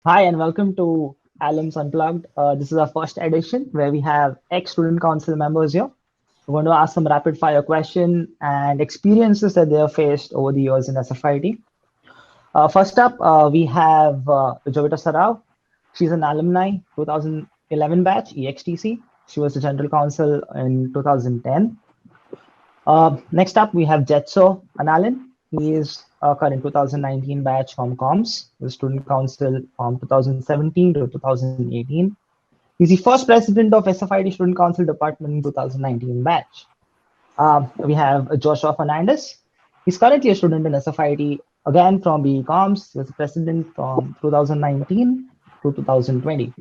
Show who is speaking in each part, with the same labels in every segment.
Speaker 1: Hi, and welcome to Alums Unplugged. This is our first edition where we have ex-student council members here. We're going to ask some rapid fire question and experiences that they have faced over the years in SFIT. First up, we have Ms.Jovita Serrao. She's an alumni, 2011 batch, EXTC. She was the general counsel in 2010. Next up, we have Jetson Analin. He is current 2019 batch from Comms, the student council from 2017 to 2018. He's the first president of SFIT Student Council Department in 2019 batch. We have Joshua Fernandes. He's currently a student in SFIT, again from BE Comms. He was the president from 2019 to 2020.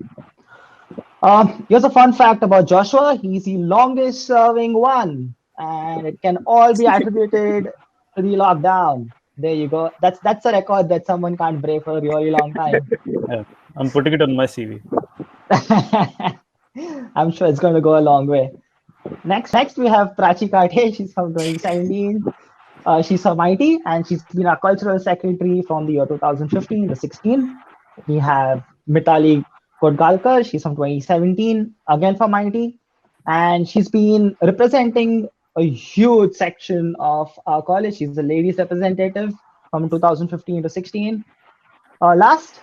Speaker 1: Here's a fun fact about Joshua. He's the longest serving one, and it can all be attributed to the lockdown. There you go. That's a record that someone can't break for a really long time.
Speaker 2: Yeah, I'm putting it on my CV.
Speaker 1: I'm sure it's going to go a long way. Next we have Prachi Kate. She's from 2017. She's from IT, and she's been our cultural secretary from the year 2015 to 16. We have Mithali Ghotgalkar. She's from 2017, again from IT, and she's been representing a huge section of our college. She's the ladies representative from 2015 to 16. Last,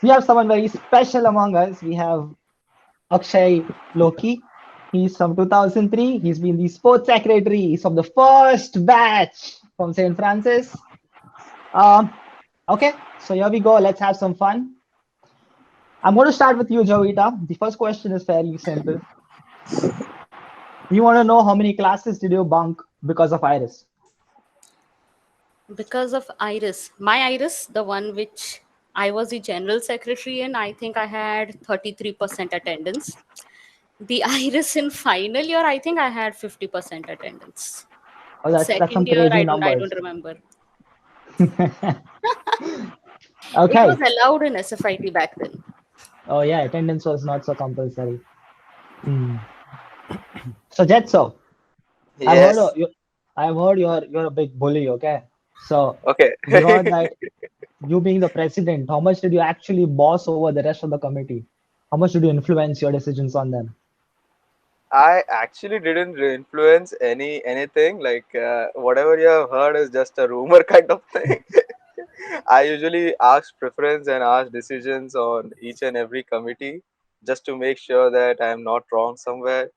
Speaker 1: we have someone very special among us. We have Akshay Loke. He's from 2003. He's been the sports secretary. He's from the first batch from St. Francis. Okay, so here we go. Let's have some fun. I'm going to start with you, Jovita. The first question is fairly simple. We want to know how many classes did you bunk because of Iris?
Speaker 3: Because of Iris, my Iris, the one which I was the general secretary in, I think I had 33% attendance. The Iris in final year, I think I had 50% attendance.
Speaker 1: Oh, that's some
Speaker 3: Second year,
Speaker 1: crazy
Speaker 3: I
Speaker 1: numbers.
Speaker 3: don't remember.
Speaker 1: Okay.
Speaker 3: It was allowed in SFIT back then.
Speaker 1: Oh yeah, attendance was not so compulsory. So Jetso,
Speaker 4: Yes.
Speaker 1: I've heard you're a big bully. Okay, so
Speaker 4: Okay.
Speaker 1: we heard that you being the president, how much did you actually boss over the rest of the committee? How much did you influence your decisions on them?
Speaker 4: I actually didn't influence anything. Like whatever you have heard is just a rumor kind of thing. I usually ask preference and ask decisions on each and every committee just to make sure that I am not wrong somewhere.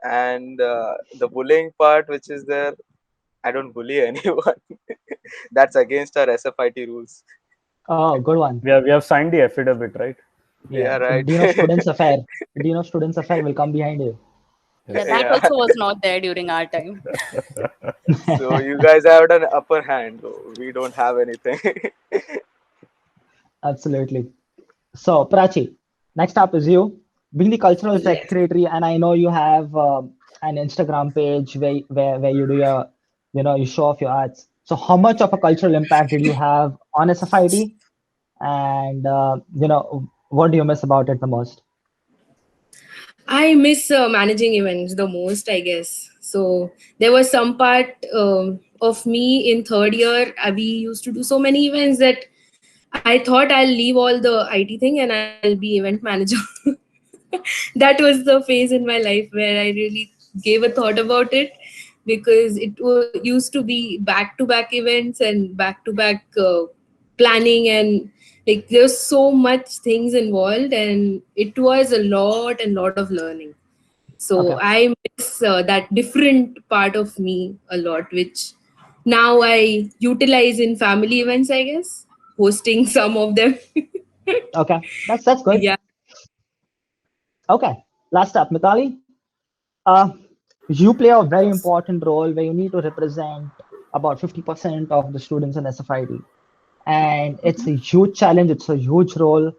Speaker 4: And the bullying part, which is there, I don't bully anyone. That's against our SFIT rules.
Speaker 1: Oh, good one.
Speaker 2: We have signed the affidavit, right?
Speaker 4: Yeah,
Speaker 1: Yeah.
Speaker 4: right.
Speaker 1: Dean of Students Affair. Dean of Students Affair will come behind you.
Speaker 3: Yeah, that
Speaker 4: Yeah.
Speaker 3: also was not there during our time.
Speaker 4: So you guys have an upper hand. So we don't have anything.
Speaker 1: Absolutely. So Prachi, next up is you. Being the cultural
Speaker 5: Yes.
Speaker 1: secretary, and I know you have an Instagram page where you do your, you show off your arts. So how much of a cultural impact did you have on SFIT? And what do you miss about it the most?
Speaker 5: I miss managing events the most, I guess. So there was some part of me in third year. We used to do so many events that I thought I'll leave all the IT thing and I'll be event manager. That was the phase in my life where I really gave a thought about it, because it used to be back-to-back events and back-to-back planning, and like there's so much things involved, and it was a lot of learning. So
Speaker 1: Okay.
Speaker 5: I miss that different part of me a lot, which now I utilize in family events, I guess, hosting some of them.
Speaker 1: Okay. That's good.
Speaker 5: Yeah.
Speaker 1: Okay. Last up, Mithali. Uh, you play a very important role where you need to represent about 50% of the students in SFIT. And it's a huge challenge. It's a huge role,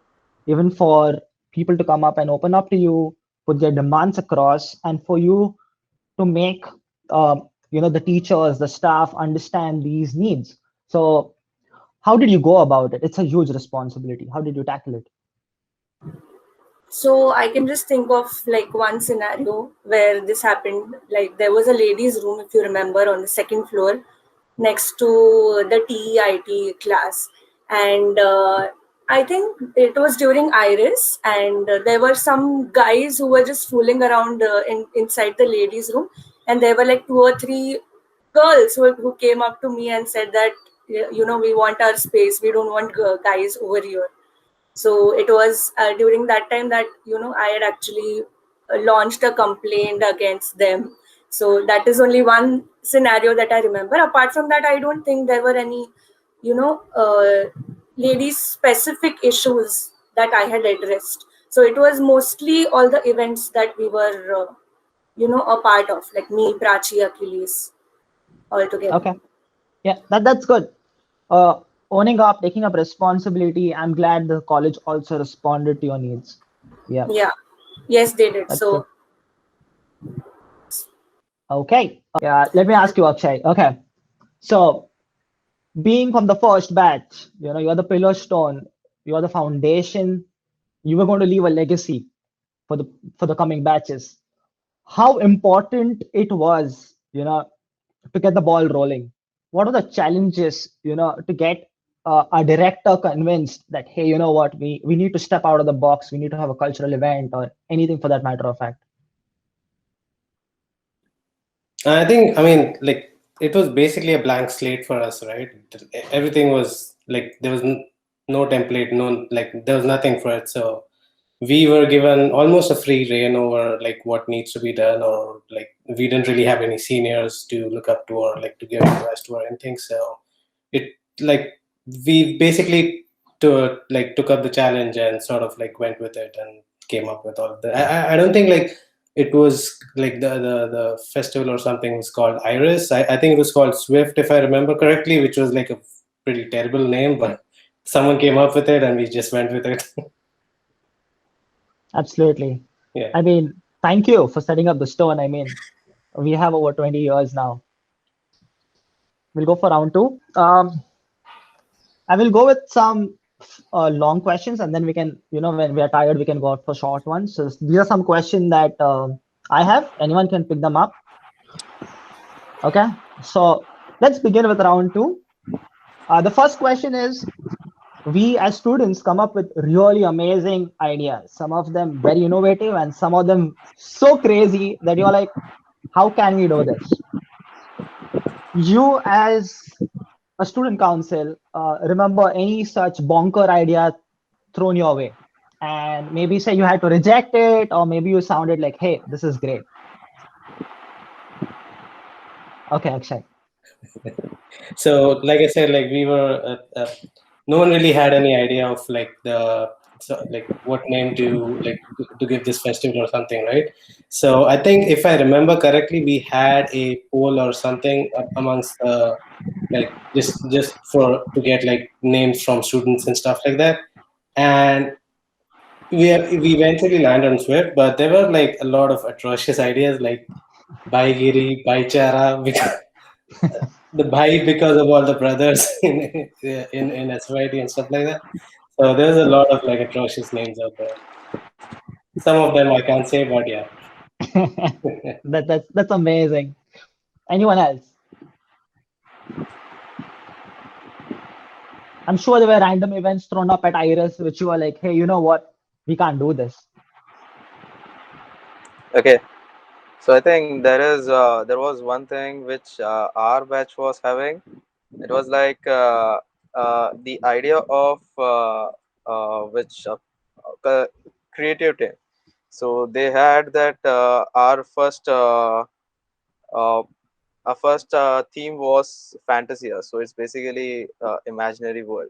Speaker 1: even for people to come up and open up to you, put their demands across, and for you to make the teachers, the staff understand these needs. So how did you go about it? It's a huge responsibility. How did you tackle it?
Speaker 6: So I can just think of like one scenario where this happened. Like there was a ladies' room, if you remember, on the second floor next to the TEIT class, and I think it was during Iris, and there were some guys who were just fooling around inside the ladies' room, and there were like 2 or 3 girls who came up to me and said that, we want our space, we don't want guys over here. So it was during that time that I had actually launched a complaint against them. So that is only one scenario that I remember. Apart from that, I don't think there were any ladies specific issues that I had addressed. So it was mostly all the events that we were a part of, like me, Prachi, Achilles, all together.
Speaker 1: Okay. Yeah, that's good. Owning up, taking up responsibility. I'm glad the college also responded to your needs. Yeah,
Speaker 6: Yeah. Yes, they did.
Speaker 1: that's
Speaker 6: So
Speaker 1: good. Okay. Yeah, let me ask you, Akshay. Okay. So being from the first batch, you're the pillar stone, you're the foundation, you were going to leave a legacy for the coming batches. How important it was, to get the ball rolling? What are the challenges, to get a director convinced that, hey, you know what, we need to step out of the box, we need to have a cultural event or anything for that matter of fact?
Speaker 7: I think, I mean, like, it was basically a blank slate for us, right? Everything was like, there was no template, there was nothing for it. So we were given almost a free reign over like what needs to be done, or like we didn't really have any seniors to look up to or like to give advice to or anything. So it like we basically took up the challenge and sort of like went with it and came up with all of that. I don't think like it was like the festival or something was called Iris. I think it was called Swift, if I remember correctly, which was like a pretty terrible name, but someone came up with it and we just went with it.
Speaker 1: Absolutely.
Speaker 7: Yeah.
Speaker 1: I mean, thank you for setting up the stone. I mean, we have over 20 years now. We'll go for round 2. I will go with some long questions, and then we can, when we are tired, we can go out for short ones. So these are some questions that I have. Anyone can pick them up. Okay. So let's begin with round 2. The first question is, we as students come up with really amazing ideas, some of them very innovative and some of them so crazy that you're like, how can we do this? You as a student council, remember any such bonker idea thrown your way, and maybe say you had to reject it, or maybe you sounded like, hey, this is great? Okay, Akshay.
Speaker 7: So like I said, like we were no one really had any idea of like what name to give this festival or something, right? So I think if I remember correctly, we had a poll or something amongst like just to get like names from students and stuff like that, and we eventually landed on Swift, but there were like a lot of atrocious ideas like Baigiri, Baichara, because the Bhai because of all the brothers in SFIT and stuff like that. So there's a lot of like atrocious names out there. Some of them I can't say, but yeah.
Speaker 1: That's amazing. Anyone else? I'm sure there were random events thrown up at Iris which you were like, hey, you know what, we can't do this.
Speaker 4: Okay, so I think there was one thing which our batch was having. It was like the idea of which creative team. So they had that uh, our first theme was fantasia. So it's basically imaginary world.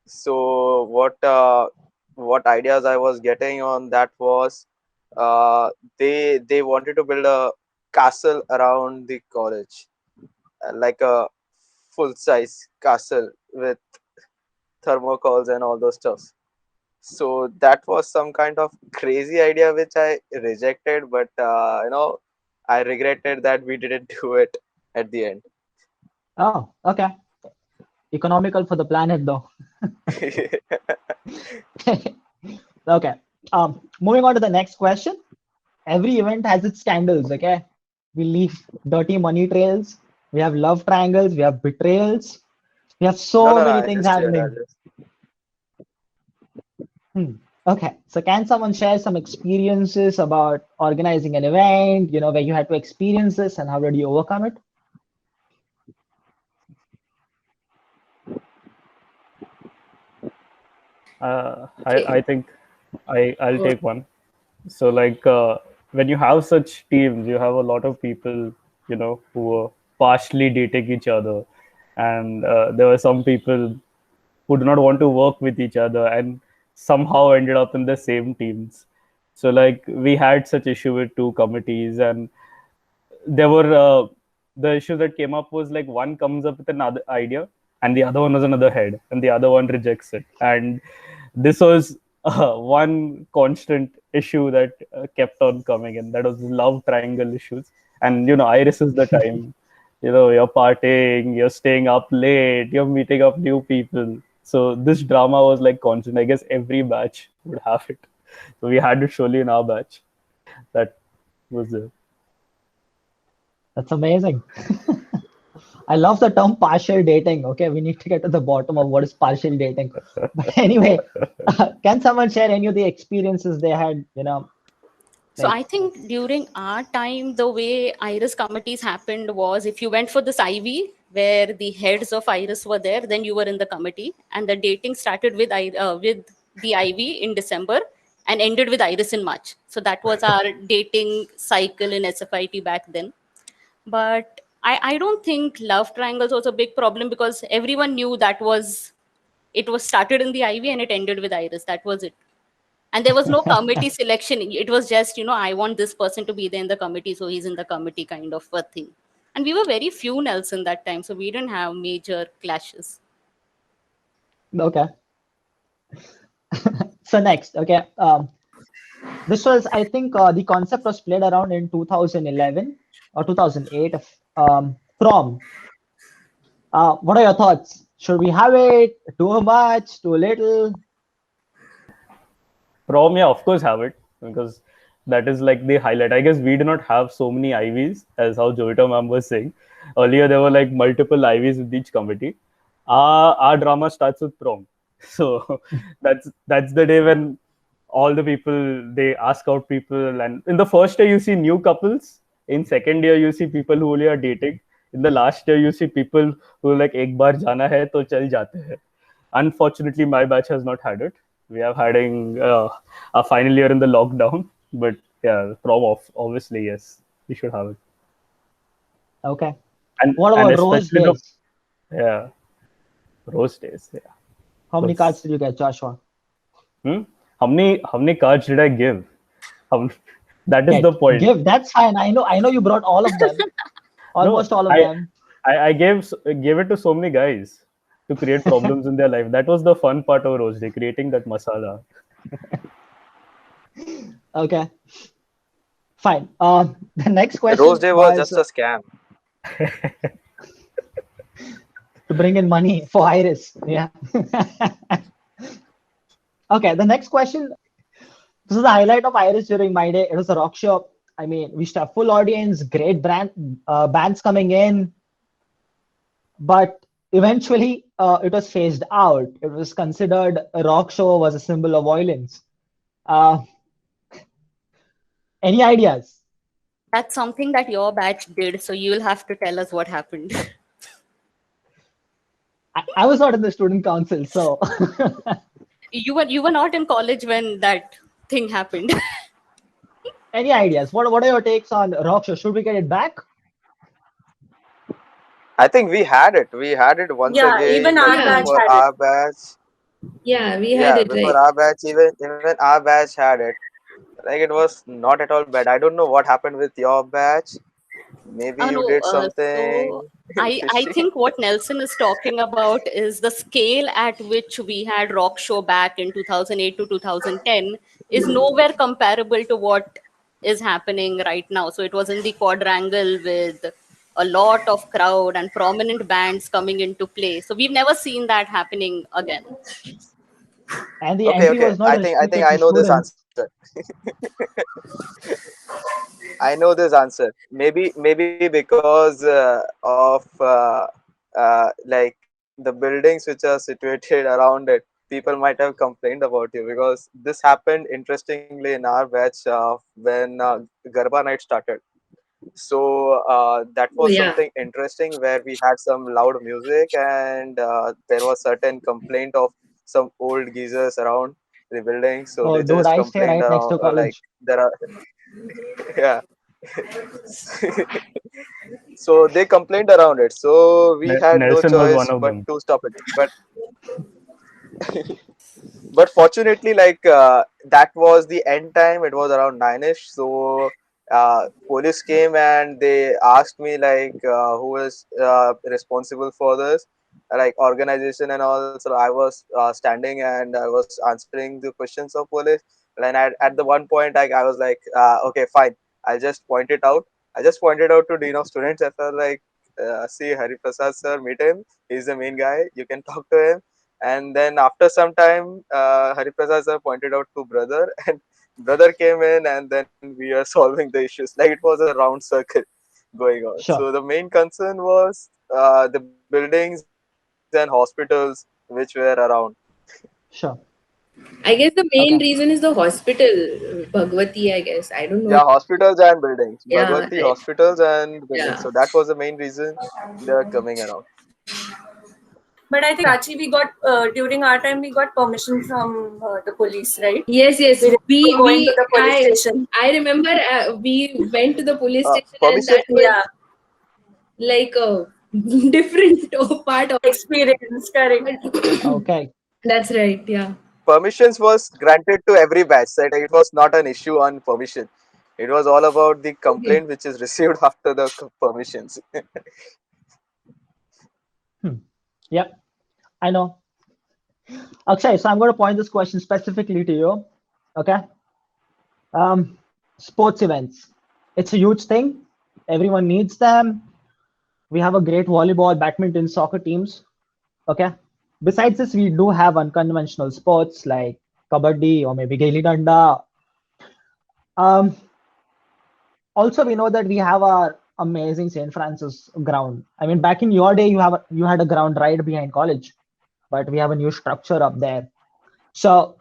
Speaker 4: So what ideas I was getting on that was they wanted to build a castle around the college, like a full size castle with thermocols and all those stuff. So that was some kind of crazy idea which I rejected, but I regretted that we didn't do it at the end.
Speaker 1: Oh, okay. Economical for the planet though. Okay. Moving on to the next question. Every event has its scandals, okay? We leave dirty money trails, we have love triangles, we have betrayals, we have
Speaker 4: No,
Speaker 1: so
Speaker 4: no, no.
Speaker 1: many
Speaker 4: I
Speaker 1: things
Speaker 4: just cleared.
Speaker 1: happening. Okay, so can someone share some experiences about organizing an event, where you had to experience this and how did you overcome it?
Speaker 2: I think I'll
Speaker 3: Good.
Speaker 2: take one. So like when you have such teams, you have a lot of people, who are partially dating each other, and there were some people who do not want to work with each other and somehow ended up in the same teams. So like we had such issue with two committees, and there were the issue that came up was like one comes up with another idea and the other one was another head and the other one rejects it, and this was one constant issue that kept on coming, and that was love triangle issues. And Iris is the time, you're partying, you're staying up late, you're meeting up new people, so this drama was like constant. I guess every batch would have it, so we had it surely in our batch. That was it.
Speaker 1: That's amazing. I love the term partial dating. Okay, we need to get to the bottom of what is partial dating. But anyway, can someone share any of the experiences they had,
Speaker 3: So
Speaker 1: like,
Speaker 3: I think during our time, the way Iris committees happened was if you went for this IV, where the heads of Iris were there, then you were in the committee, and the dating started with the IV in December and ended with Iris in March. So that was our dating cycle in SFIT back then. But I don't think love triangles was a big problem because everyone knew that it was started in the IV and it ended with Iris. That was it. And there was no committee selection. It was just, I want this person to be there in the committee, so he's in the committee kind of a thing. And we were very few Nelson that time, so we didn't have major clashes.
Speaker 1: okay. So next, okay. This was, I think, the concept was played around in 2011 or 2008. Prom. What are your thoughts? Should we have it? Too much? Too little?
Speaker 2: Prom, yeah, of course have it, because that is like the highlight. I guess we do not have so many IVs as how Jovita ma'am was saying. Earlier there were like multiple IVs with each committee. Our drama starts with prom. So that's the day when all the people, they ask out people, and in the first year you see new couples. In second year you see people who only are dating. In the last year you see people who are like ek baar jana hai to chal jate hai. Unfortunately, my batch has not had it. We are having a final year in the lockdown, but yeah, prom off. Obviously, yes, we should have it.
Speaker 1: Okay.
Speaker 2: And
Speaker 1: What
Speaker 2: and
Speaker 1: about rose
Speaker 2: especially the,
Speaker 1: days?
Speaker 2: yeah, roast days. Yeah.
Speaker 1: How many
Speaker 2: Course.
Speaker 1: cards did you get, Joshua?
Speaker 2: How many cards did I give? How, that is
Speaker 1: Get.
Speaker 2: the point.
Speaker 1: Give. That's fine. I know you brought all of them.
Speaker 2: No,
Speaker 1: Almost all of them.
Speaker 2: I gave it to so many guys to create problems in their life. That was the fun part of roast day, creating that masala.
Speaker 1: Okay. Fine. The next
Speaker 4: Rose
Speaker 1: question
Speaker 4: Day was
Speaker 1: was
Speaker 4: just a scam.
Speaker 1: to bring in money for Iris. Yeah. Okay. The next question. This is the highlight of Iris during my day. It was a rock show. I mean, we used to have full audience, great bands coming in, but eventually it was phased out. It was considered a rock show was a symbol of violence. Uh, any ideas?
Speaker 3: That's something that your batch did, so you'll have to tell us what happened.
Speaker 1: I was not in the student council, so
Speaker 3: You were not in college when that thing happened.
Speaker 1: any ideas? What are your takes on rock show? Should we get it back?
Speaker 4: I think we had it. We had it once
Speaker 6: Yeah,
Speaker 4: again,
Speaker 6: even
Speaker 4: like
Speaker 6: our
Speaker 5: Yeah.
Speaker 6: batch
Speaker 4: before
Speaker 6: had it.
Speaker 4: our batch.
Speaker 5: Yeah, we had
Speaker 4: Yeah,
Speaker 5: it
Speaker 4: before
Speaker 5: right.
Speaker 4: our batch, even our batch had it. Like it was not at all bad. I don't know what happened with your batch. Maybe
Speaker 3: Oh
Speaker 4: you
Speaker 3: no.
Speaker 4: did something
Speaker 3: So I
Speaker 4: fishy.
Speaker 3: think what Nelson is talking about is the scale at which we had rock show back in 2008 to 2010 is nowhere comparable to what is happening right now. So it was in the quadrangle with a lot of crowd and prominent bands coming into play. So we've never seen that happening again.
Speaker 1: And the
Speaker 4: Okay,
Speaker 1: entry
Speaker 4: okay.
Speaker 1: was not
Speaker 4: I think
Speaker 1: restricted
Speaker 4: I
Speaker 1: to
Speaker 4: know this
Speaker 1: students.
Speaker 4: answer. I know this answer. Maybe because of like the buildings which are situated around it. people might have complained about you, because this happened interestingly in our batch when Garba night started. So that
Speaker 5: Oh,
Speaker 4: was
Speaker 5: yeah.
Speaker 4: something interesting, where we had some loud music, and there was certain complaint of some old geezers around the building. So
Speaker 1: Oh,
Speaker 4: they
Speaker 1: dude,
Speaker 4: just
Speaker 1: I stay
Speaker 4: complained
Speaker 1: right next
Speaker 4: around,
Speaker 1: to
Speaker 4: like
Speaker 1: college.
Speaker 4: there are yeah. So they complained around it. So we had no
Speaker 2: Nelson was
Speaker 4: choice
Speaker 2: one of
Speaker 4: but
Speaker 2: them.
Speaker 4: to stop it. But fortunately, like that was the end time. It was around 9ish. So police came and they asked me, like who is responsible for this, like organization and all. So I was standing and I was answering the questions of police. And at the one point, like I was like, okay, fine, I'll just point it out. I just pointed out to dean of students. I felt like, see, Hari Prasad sir, meet him. He's the main guy. You can talk to him. And then after some time, Hariprasad sir pointed out to brother, and brother came in, and then we are solving the issues. Like it was a round circle going on.
Speaker 1: Sure,
Speaker 4: So the main concern was the buildings and hospitals which were around.
Speaker 1: sure.
Speaker 5: I guess the main
Speaker 1: Okay,
Speaker 5: reason is the hospital, Bhagwati, I guess. I don't know.
Speaker 4: Yeah, hospitals and buildings.
Speaker 5: Yeah,
Speaker 4: Bhagwati
Speaker 5: right.
Speaker 4: hospitals and buildings.
Speaker 5: Yeah.
Speaker 4: So that was the main reason they are coming around.
Speaker 6: But I think
Speaker 1: sure.
Speaker 6: Prachi, we got during our time we got permission from the police, right?
Speaker 5: Yes, yes.
Speaker 6: We remember going to
Speaker 5: We
Speaker 6: the police station.
Speaker 5: I remember we went to the police station, and
Speaker 4: Permission
Speaker 5: that was
Speaker 6: Yeah,
Speaker 5: like a different part of
Speaker 6: experience, correct.
Speaker 5: it.
Speaker 1: Okay,
Speaker 5: That's right. Yeah.
Speaker 4: permissions was granted to every batch. So it was not an issue on permission. It was all about the
Speaker 5: Okay.
Speaker 4: complaint which is received after the permissions.
Speaker 1: hmm. Yep, I know. Akshay, so I'm going to point this question specifically to you. Okay. Sports events. It's a huge thing. Everyone needs them. We have a great volleyball, badminton, soccer teams. Okay. Besides this, we do have unconventional sports like kabaddi or maybe gaili danda. Um, Also, we know that we have our amazing St. Francis ground. I mean, back in your day, you had a ground right behind college, but we have a new structure up there. So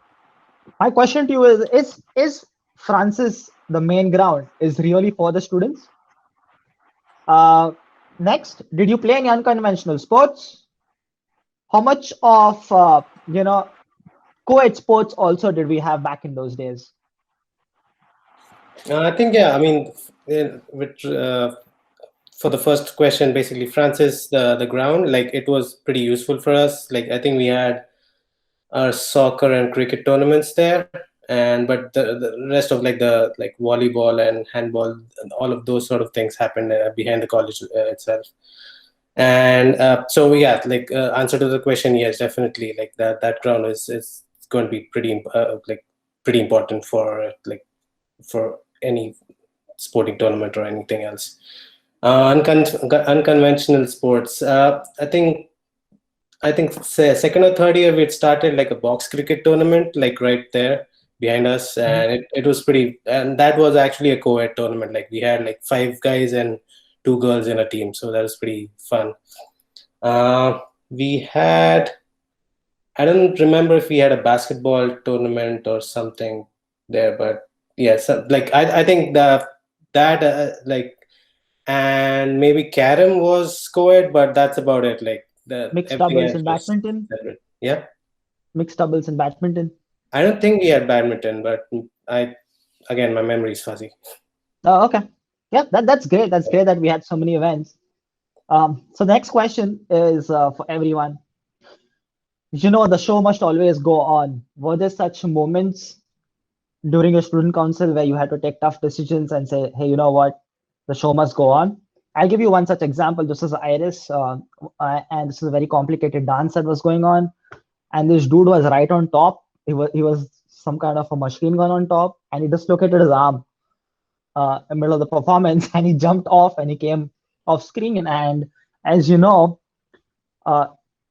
Speaker 1: my question to you is Francis the main ground is really for the students? Uh, Next, did you play any unconventional sports? How much of co-ed sports also did we have back in those days?
Speaker 7: I think, yeah, I mean, for the first question, basically, Francis, the ground, like it was pretty useful for us. Like I think we had our soccer and cricket tournaments there, and but the rest of like volleyball and handball, all of those sort of things happened behind the college itself. And so yeah, like answer to the question, yes, definitely, like that ground is going to be pretty important for for any sporting tournament or anything else. Unconventional sports. I think say second or third year we had started like a box cricket tournament, like right there behind us, and it was pretty. And that was actually a co-ed tournament. Like we had like 5 guys and 2 girls in a team, so that was pretty fun. We had. I don't remember if we had a basketball tournament or something there, but yeah, so, like I think that like, and maybe Karam was co-ed, but that's about it. Like
Speaker 1: Mixed
Speaker 7: everything
Speaker 1: doubles
Speaker 7: else
Speaker 1: in
Speaker 7: was
Speaker 1: badminton?
Speaker 7: separate. Yeah,
Speaker 1: Mixed doubles in badminton?
Speaker 7: I don't think we had badminton, but again my memory is fuzzy.
Speaker 1: Oh, okay. Yeah, that's great. That's great that we had so many events. So the next question is for everyone. You know, the show must always go on. Were there such moments during a student council where you had to take tough decisions and say, hey, you know what, the show must go on? I'll give you one such example. This is Iris, and this is a very complicated dance that was going on. And this dude was right on top. He was some kind of a machine gun on top, and he dislocated his arm in the middle of the performance, and he jumped off and he came off screen. And as you know, uh,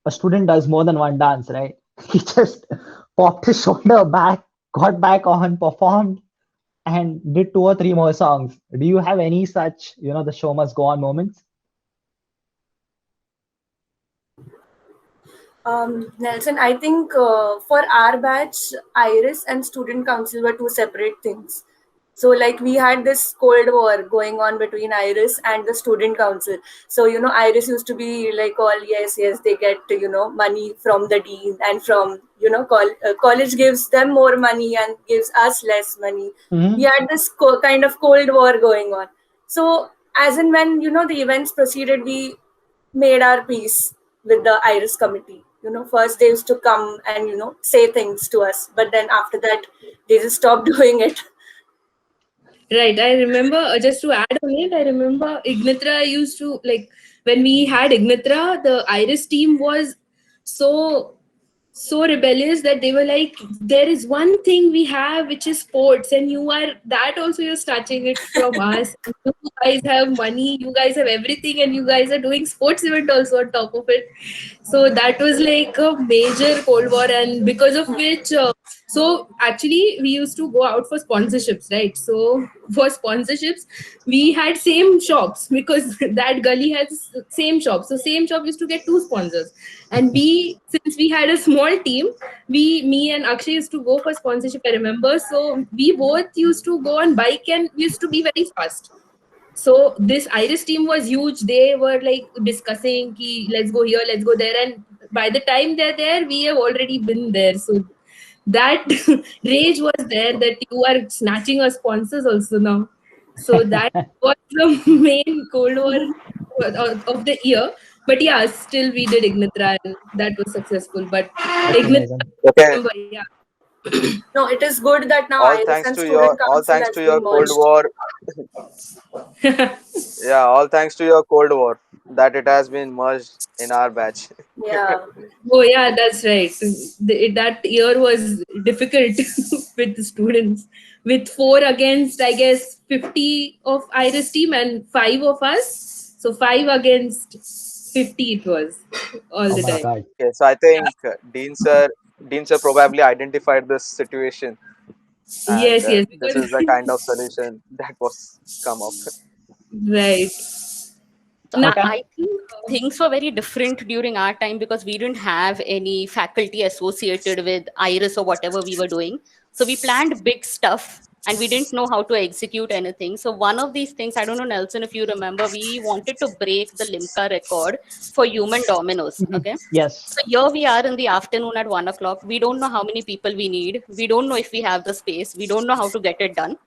Speaker 1: a student does more than one dance, right? He just popped his shoulder back, got back on, performed, and did 2 or 3 more songs. Do you have any such, the show must go on moments?
Speaker 6: Nelson, I think for our batch, Iris and Student Council were two separate things. So, like, we had this Cold War going on between Iris and the Student Council. So, Iris used to be like, all yes, yes, they get, money from the dean and from, college gives them more money and gives us less money. We
Speaker 1: Hmm.
Speaker 6: had this kind of Cold War going on. So, as and when, the events proceeded, we made our peace with the Iris committee. First they used to come and say things to us, but then after that they just stopped doing it.
Speaker 5: Right. I remember, just to add on it, I remember Ignitra used to, like, when we had Ignitra, the Iris team was so so rebellious that they were like, there is one thing we have which is sports, and you are that also, you're snatching it from us. You guys have money, you guys have everything, and you guys are doing sports event also on top of it. So that was like a major Cold War, and because of which, so actually we used to go out for sponsorships, right? So for sponsorships, we had same shops because that gully has same shop. So same shop used to get two sponsors, and we, since we had a small team, me and Akshay used to go for sponsorship. I remember. So we both used to go on bike, and we used to be very fast. So this Iris team was huge. They were like discussing, ki, let's go here, let's go there. And by the time they're there, we have already been there. So that rage was there that you are snatching our sponsors also now. So that was the main Cold War of the year. But yeah, still we did Ignitra, and that was successful. But
Speaker 1: That's
Speaker 5: Ignitra,
Speaker 1: amazing.
Speaker 4: Okay,
Speaker 5: remember, yeah.
Speaker 6: No, it is good that now
Speaker 4: all
Speaker 6: Iris
Speaker 4: thanks
Speaker 6: and
Speaker 4: to your
Speaker 6: Student Council has been
Speaker 4: Cold
Speaker 6: merged.
Speaker 4: War. Yeah, all thanks to your Cold War that it has been merged in our batch.
Speaker 6: Yeah.
Speaker 5: Oh yeah, that's right. That year was difficult with the students. With 4 against, I guess, 50 of Iris team and 5 of us. So 5 against 50 it was all
Speaker 1: Oh
Speaker 5: the
Speaker 1: my
Speaker 5: time.
Speaker 1: God.
Speaker 4: Okay, so I think Dean sir probably identified this situation, and
Speaker 5: Yes, yes,
Speaker 4: this
Speaker 5: because
Speaker 4: is the kind of solution that was come up.
Speaker 5: right. Now,
Speaker 1: Okay.
Speaker 3: I think things were very different during our time because we didn't have any faculty associated with Iris or whatever we were doing. So we planned big stuff and we didn't know how to execute anything. So one of these things, I don't know, Nelson, if you remember, we wanted to break the Limca record for human dominoes.
Speaker 1: Mhm.
Speaker 3: Okay.
Speaker 1: Yes.
Speaker 3: So here we are in the afternoon at 1 o'clock. We don't know how many people we need. We don't know if we have the space. We don't know how to get it done.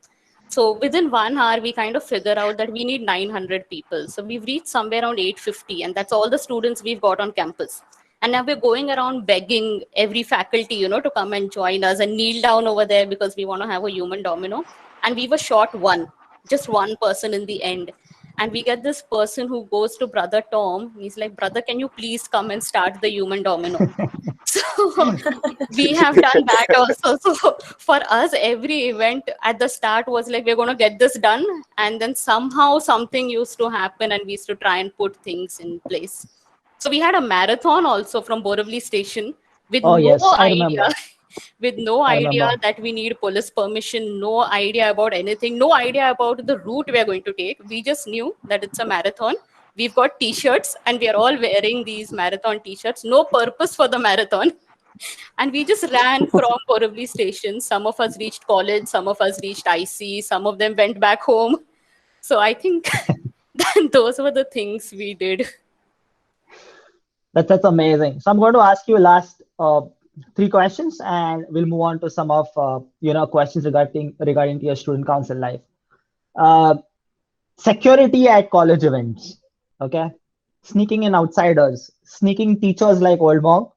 Speaker 3: So within 1 hour, we kind of figure out that we need 900 people. So we've reached somewhere around 850, and that's all the students we've got on campus. And now we're going around begging every faculty, to come and join us and kneel down over there because we want to have a human domino. And we were short one, just one person in the end. And we get this person who goes to Brother Tom. He's like, Brother, can you please come and start the human domino? So we have done that also. So for us, every event at the start was like, we're going to get this done. And then somehow something used to happen and we used to try and put things in place. So we had a marathon also from Borivali station with
Speaker 1: Oh
Speaker 3: no
Speaker 1: yes, I
Speaker 3: idea,
Speaker 1: remember.
Speaker 3: with no
Speaker 1: I
Speaker 3: idea
Speaker 1: remember.
Speaker 3: that we need police permission, no idea about anything, no idea about the route we are going to take. We just knew that it's a marathon. We've got t-shirts and we are all wearing these marathon t-shirts, no purpose for the marathon. And we just ran from Borivali station. Some of us reached college, some of us reached IC, some of them went back home. So I think those were the things we did.
Speaker 1: That's amazing. So I'm going to ask you last three questions, and we'll move on to some of questions regarding to your student council life. Uh, Security at college events. Okay, sneaking in outsiders, sneaking teachers like old monk,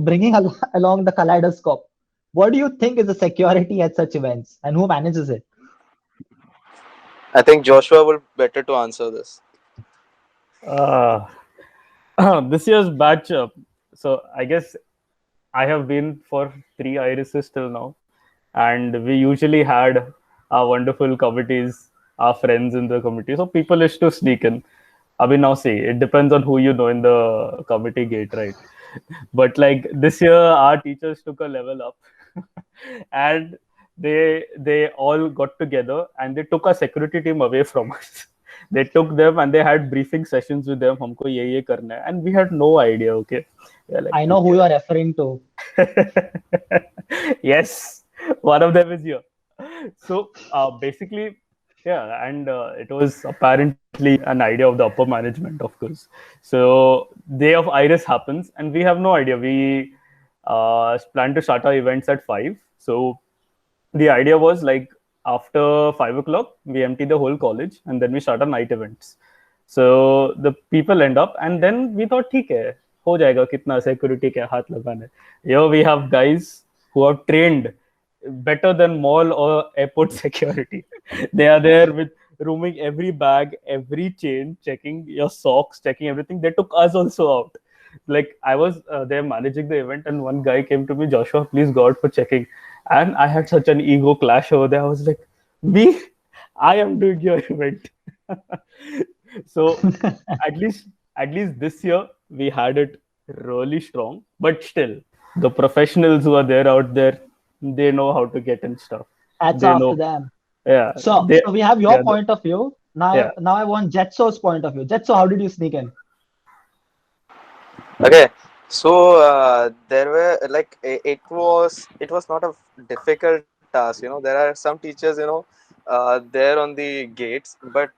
Speaker 1: bringing along the kaleidoscope. What do you think is the security at such events, and who manages it?
Speaker 4: I think Joshua will better to answer this.
Speaker 2: Uh, this year's batch, so I guess I have been for 3 irises till now, and we usually had our wonderful committees, our friends in the committee. So people used to sneak in. I mean, now see, it depends on who you know in the committee gate, right? But like this year, our teachers took a level up, and they all got together and they took our security team away from us. They took them and they had briefing sessions with them. हमको ये करना है, and we had no idea. Okay, we are like,
Speaker 1: I know who you are referring to.
Speaker 2: yes, one of them is here. So basically, yeah, and it was apparently an idea of the upper management, of course. So day of Iris happens, and we have no idea. We plan to start our events at 5. So the idea was like after 5 o'clock, we empty the whole college, and then we start our night events. So the people end up, and then we thought, ठीक है, हो जाएगा, कितना security के हाथ लगाना. Here we have guys who are trained better than mall or airport security. They are there with rooming every bag, every chain, checking your socks, checking everything. They took us also out. Like I was there managing the event, and one guy came to me, Joshua, please go out for checking. And I had such an ego clash over there. I was like, me, I am doing your event. So at least this year we had it really strong, but still the professionals who are there out there, they know how to get in stuff.
Speaker 1: Hats
Speaker 2: They
Speaker 1: off
Speaker 2: know.
Speaker 1: to them.
Speaker 2: Yeah.
Speaker 1: So we have your point of view. Now,
Speaker 2: Yeah.
Speaker 1: now I want Jetso's point of view. Jetso, how did you sneak in?
Speaker 4: Okay, so there were like it was not a difficult task. There are some teachers there on the gates, but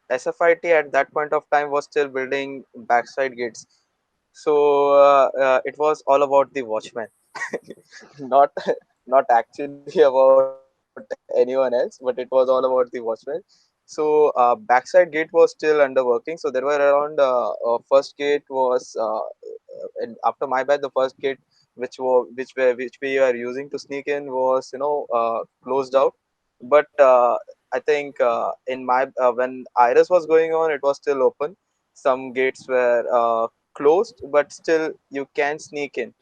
Speaker 4: SFIT at that point of time was still building backside gates. So it was all about the watchman, not not actually about anyone else, but it was all about the watchman. So backside gate was still under working. So there were around first gate was and after my batch, the first gate which we are using to sneak in was closed out. But I think in my when Iris was going on, it was still open. Some gates were closed, but still you can sneak in.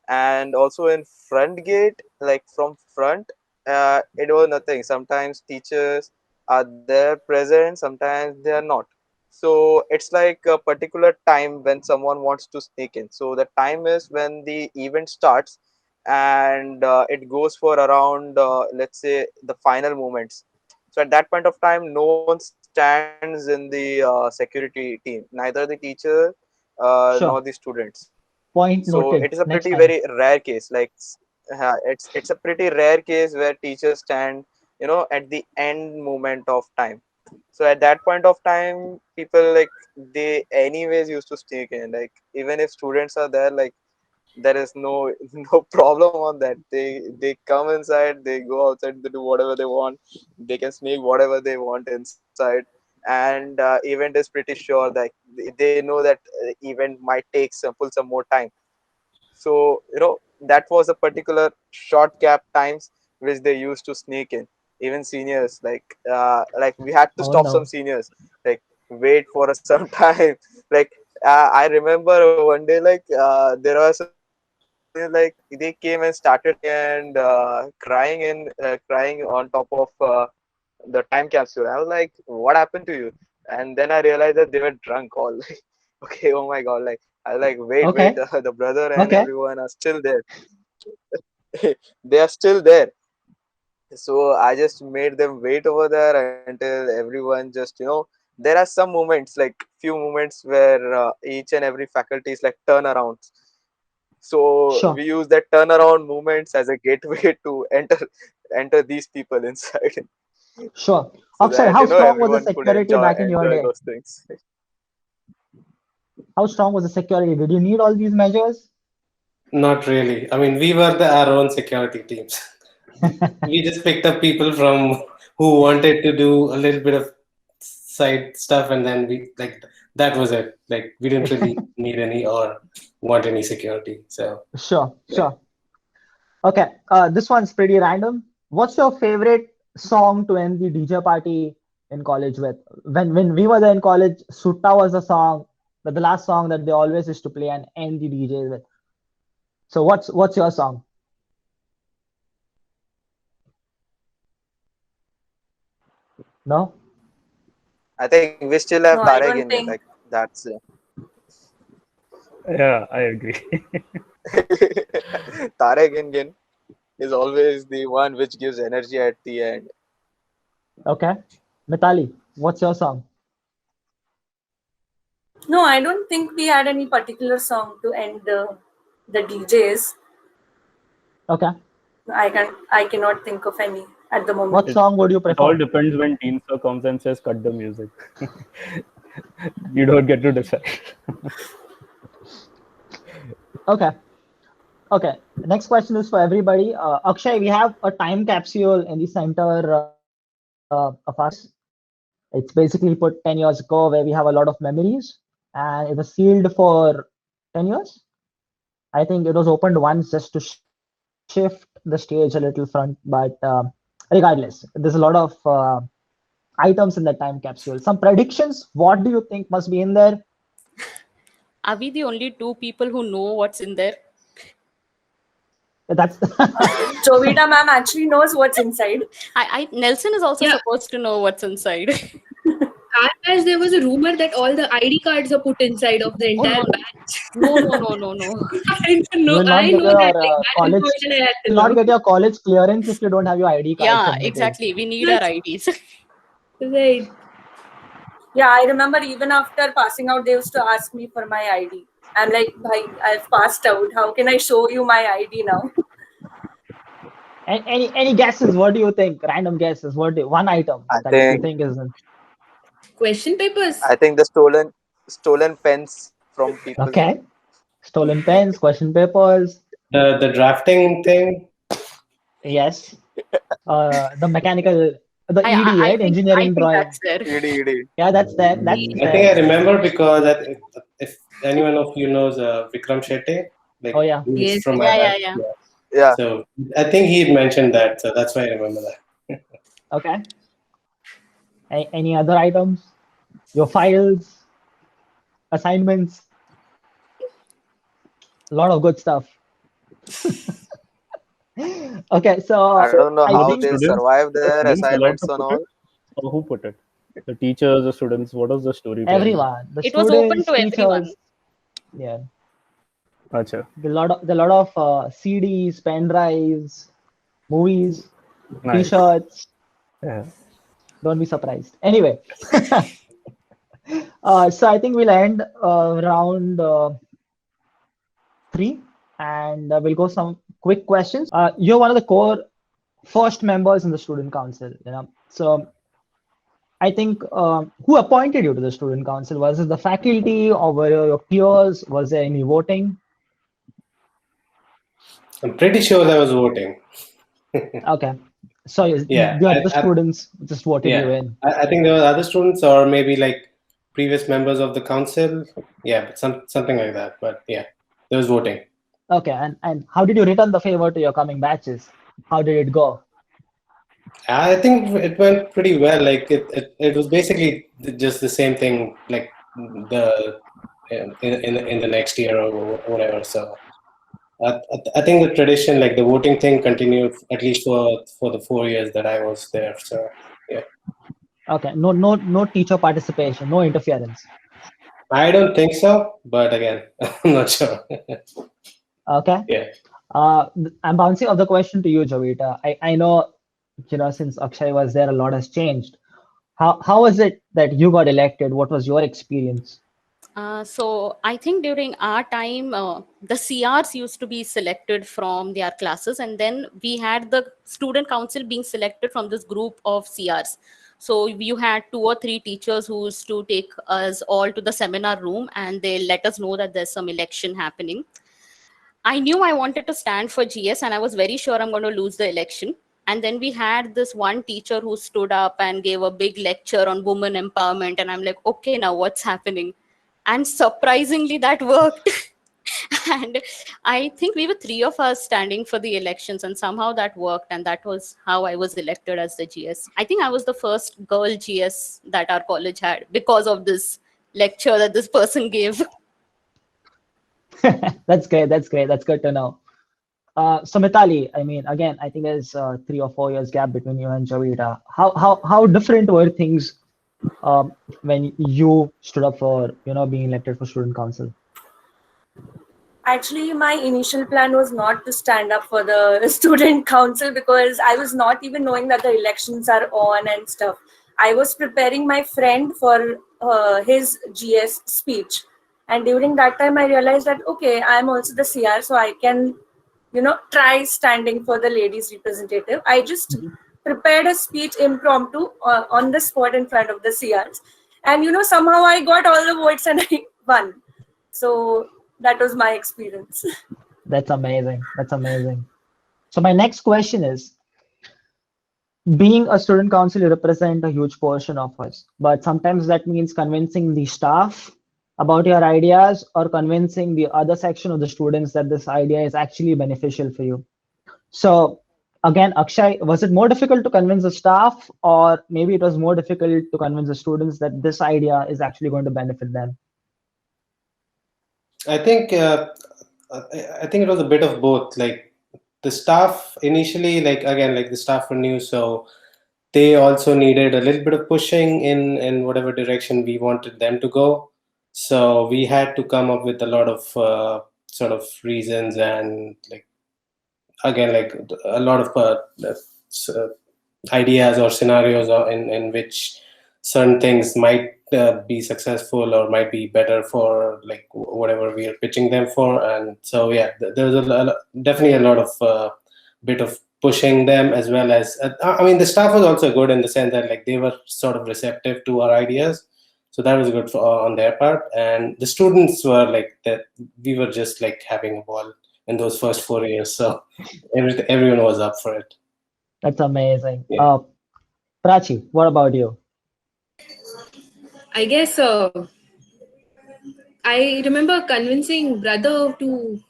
Speaker 4: And also in front gate, like from front, it was nothing. Sometimes teachers are there present, sometimes they are not. So it's like a particular time when someone wants to sneak in. So the time is when the event starts, and it goes for around let's say the final moments. So at that point of time, no one stands in the security team, neither the teacher nor the
Speaker 1: Sure.
Speaker 4: students.
Speaker 1: Point
Speaker 4: So it is
Speaker 1: noted.
Speaker 4: a pretty
Speaker 1: Next
Speaker 4: very
Speaker 1: time.
Speaker 4: rare case. Like it's a pretty rare case where teachers stand, at the end moment of time. So at that point of time, people like they anyways used to sneak in. Like even if students are there, like there is no no problem on that. They come inside, they go outside, they do whatever they want. They can sneak whatever they want inside. And event is pretty sure that they know that event might take some more time. So that was a particular short gap times which they used to sneak in. Even seniors, like we had to
Speaker 1: Oh
Speaker 4: stop some
Speaker 1: no.
Speaker 4: seniors, like wait for some time. Like I remember one day, like there were some seniors, like they came and started and crying on top of the time capsule. I was like, what happened to you? And then I realized that they were drunk all. Like, okay, oh my god, like I was like, wait,
Speaker 1: Okay.
Speaker 4: the brother and
Speaker 1: Okay.
Speaker 4: everyone are still there. They are still there. So I just made them wait over there until everyone just there are some moments, like few moments where each and every faculty is like turnarounds. So
Speaker 1: Sure.
Speaker 4: we use that turnaround moments as a gateway to enter these people inside,
Speaker 1: Sure.
Speaker 4: so
Speaker 1: Akshay,
Speaker 4: that
Speaker 1: how strong was the
Speaker 4: everyone could
Speaker 1: security back in your
Speaker 4: enjoy
Speaker 1: day?
Speaker 4: those things.
Speaker 1: How strong was the security? Did you need all these measures?
Speaker 7: Not really. I mean, we were our own security teams. We just picked up people from who wanted to do a little bit of side stuff, and then we like that was it. Like we didn't really need any or want any security. So
Speaker 1: Sure.
Speaker 7: yeah.
Speaker 1: Sure. Okay. This one's pretty random. What's your favorite song to end the DJ party in college with? When we were there in college, Sutta was the song, the last song that they always used to play and end the DJs with. So what's your song? No?
Speaker 4: I think we still have
Speaker 6: No, I
Speaker 4: Tarek
Speaker 6: don't
Speaker 4: in it.
Speaker 6: think.
Speaker 4: Like that's
Speaker 2: Yeah, I agree.
Speaker 4: Tarek Indian is always the one which gives energy at the end.
Speaker 1: Okay. Mithali, what's your song?
Speaker 6: No, I don't think we had any particular song to end the DJs.
Speaker 1: Okay.
Speaker 6: I cannot think of any at the moment.
Speaker 1: What song would you
Speaker 2: It all
Speaker 1: prefer?
Speaker 2: depends when Teen Sir comes and says cut the music. You don't get to decide.
Speaker 1: Okay. Okay. Next question is for everybody. Akshay, we have a time capsule in the center of us. It's basically put 10 years ago where we have a lot of memories, and it was sealed for 10 years. I think it was opened once just to shift the stage a little front, but regardless, there's a lot of items in that time capsule. Some predictions. What do you think must be in there?
Speaker 3: Are we the only two people who know what's in there?
Speaker 1: That's
Speaker 6: Jovita ma'am actually knows what's inside.
Speaker 3: Nelson is also
Speaker 5: Yeah.
Speaker 3: supposed to know what's inside.
Speaker 5: As there was a rumor that all the ID cards are put inside of the entire batch.
Speaker 3: No.
Speaker 5: I don't know.
Speaker 1: You will not
Speaker 5: I
Speaker 1: get
Speaker 5: know
Speaker 1: your
Speaker 5: that that
Speaker 1: college.
Speaker 5: information I had
Speaker 1: You
Speaker 5: to
Speaker 1: will not
Speaker 5: know.
Speaker 1: get your college clearance if you don't have your ID card
Speaker 3: Yeah,
Speaker 1: submitted.
Speaker 3: exactly. We need our IDs.
Speaker 5: Right.
Speaker 6: Yeah, I remember even after passing out, they used to ask me for my ID. I'm like, bhai, I've passed out. How can I show you my ID now?
Speaker 1: And any guesses? What do you think? Random guesses. One item
Speaker 4: I
Speaker 1: that you
Speaker 4: think
Speaker 1: think is in?
Speaker 5: Question papers.
Speaker 4: the stolen pens from people.
Speaker 1: Okay. Stolen pens, question papers.
Speaker 7: The drafting thing.
Speaker 1: Yes. The mechanical, the ED,
Speaker 3: I
Speaker 1: right?
Speaker 3: think
Speaker 1: Engineering drawing.
Speaker 3: that's there.
Speaker 4: ED.
Speaker 1: Yeah, that's there. That's
Speaker 7: I think I
Speaker 1: there.
Speaker 7: remember because if anyone of you knows Vikram Shetty, like
Speaker 1: Oh yeah.
Speaker 7: he's
Speaker 5: Yes.
Speaker 7: from my
Speaker 3: Yeah.
Speaker 7: batch.
Speaker 4: Yeah.
Speaker 7: So I think he mentioned that, so that's why I remember that.
Speaker 1: Okay. Any other items? Your files, assignments. A lot of good stuff. Okay, so
Speaker 4: I don't know
Speaker 1: I
Speaker 4: how
Speaker 1: think
Speaker 4: they
Speaker 2: Students,
Speaker 4: survive their
Speaker 2: students allowed
Speaker 4: assignments
Speaker 2: to
Speaker 4: and
Speaker 2: put it?
Speaker 4: all.
Speaker 2: Or who put it? The teachers, the students. What was the story behind it?
Speaker 1: everyone, the
Speaker 3: It was open
Speaker 1: students,
Speaker 3: to everyone.
Speaker 1: teachers, yeah,
Speaker 2: Acha.
Speaker 1: the lot of CDs, pen drives, movies,
Speaker 2: Nice.
Speaker 1: T-shirts.
Speaker 2: Yeah.
Speaker 1: Don't be surprised. Anyway, so I think we'll end round 3, and we'll go some quick questions. You're one of the core first members in the student council, so I think who appointed you to the student council? Was it the faculty or were your peers? Was there any voting?
Speaker 7: I'm pretty sure I was voting.
Speaker 1: Okay, so
Speaker 7: Yeah,
Speaker 1: the students just voted you
Speaker 7: yeah.
Speaker 1: in.
Speaker 7: I think there were other students or maybe like previous members of the council. Yeah, but something like that. But yeah, there was voting.
Speaker 1: Okay, and how did you return the favor to your coming batches? How did it go?
Speaker 7: I think it went pretty well. Like it was basically just the same thing, like the in the next year or whatever. So I think the tradition, like the voting thing, continued at least for the 4 years that I was there. So yeah,
Speaker 1: Okay, no teacher participation, no interference.
Speaker 7: I don't think so, but again, I'm not sure.
Speaker 1: Okay.
Speaker 7: Yeah.
Speaker 1: I'm bouncing off the question to you, Jovita. I know, since Akshay was there, a lot has changed. How was it that you got elected? What was your experience?
Speaker 3: So I think during our time, the CRs used to be selected from their classes, and then we had the student council being selected from this group of CRs. So you had 2 or 3 teachers who used to take us all to the seminar room, and they let us know that there's some election happening. I knew I wanted to stand for GS, and I was very sure I'm going to lose the election. And then we had this one teacher who stood up and gave a big lecture on women empowerment, and I'm like, okay, now what's happening? And surprisingly, that worked. And I think we were 3 of us standing for the elections, and somehow that worked, and that was how I was elected as the GS. I think I was the first girl GS that our college had because of this lecture that this person gave.
Speaker 1: That's great. That's great. That's good to know. So Mithali, I mean, again, I think there's 3 or 4 years gap between you and Jovita. How different were things when you stood up for being elected for student council?
Speaker 6: Actually, my initial plan was not to stand up for the student council because I was not even knowing that the elections are on and stuff. I was preparing my friend for his GS speech. And during that time, I realized that, okay, I'm also the CR, so I can, try standing for the ladies representative. I just prepared a speech impromptu on the spot in front of the CRs. And, somehow I got all the votes and I won. So that was my experience.
Speaker 1: That's amazing. That's amazing. So my next question is, being a student council, you represent a huge portion of us, but sometimes that means convincing the staff about your ideas or convincing the other section of the students that this idea is actually beneficial for you. So again, Akshay, was it more difficult to convince the staff, or maybe it was more difficult to convince the students that this idea is actually going to benefit them?
Speaker 7: I think it was a bit of both. Like the staff initially, the staff were new, so they also needed a little bit of pushing in whatever direction we wanted them to go. So we had to come up with a lot of sort of reasons and a lot of ideas or scenarios in which certain things might be successful or might be better for whatever we are pitching them for. And so there's definitely a lot of bit of pushing them, as well as the staff was also good in the sense that they were sort of receptive to our ideas, so that was good on their part. And the students were that we were just having a ball in those first 4 years, so everyone was up for it.
Speaker 1: That's amazing. Yeah. Prachi, what about you?
Speaker 5: I guess I remember convincing brother to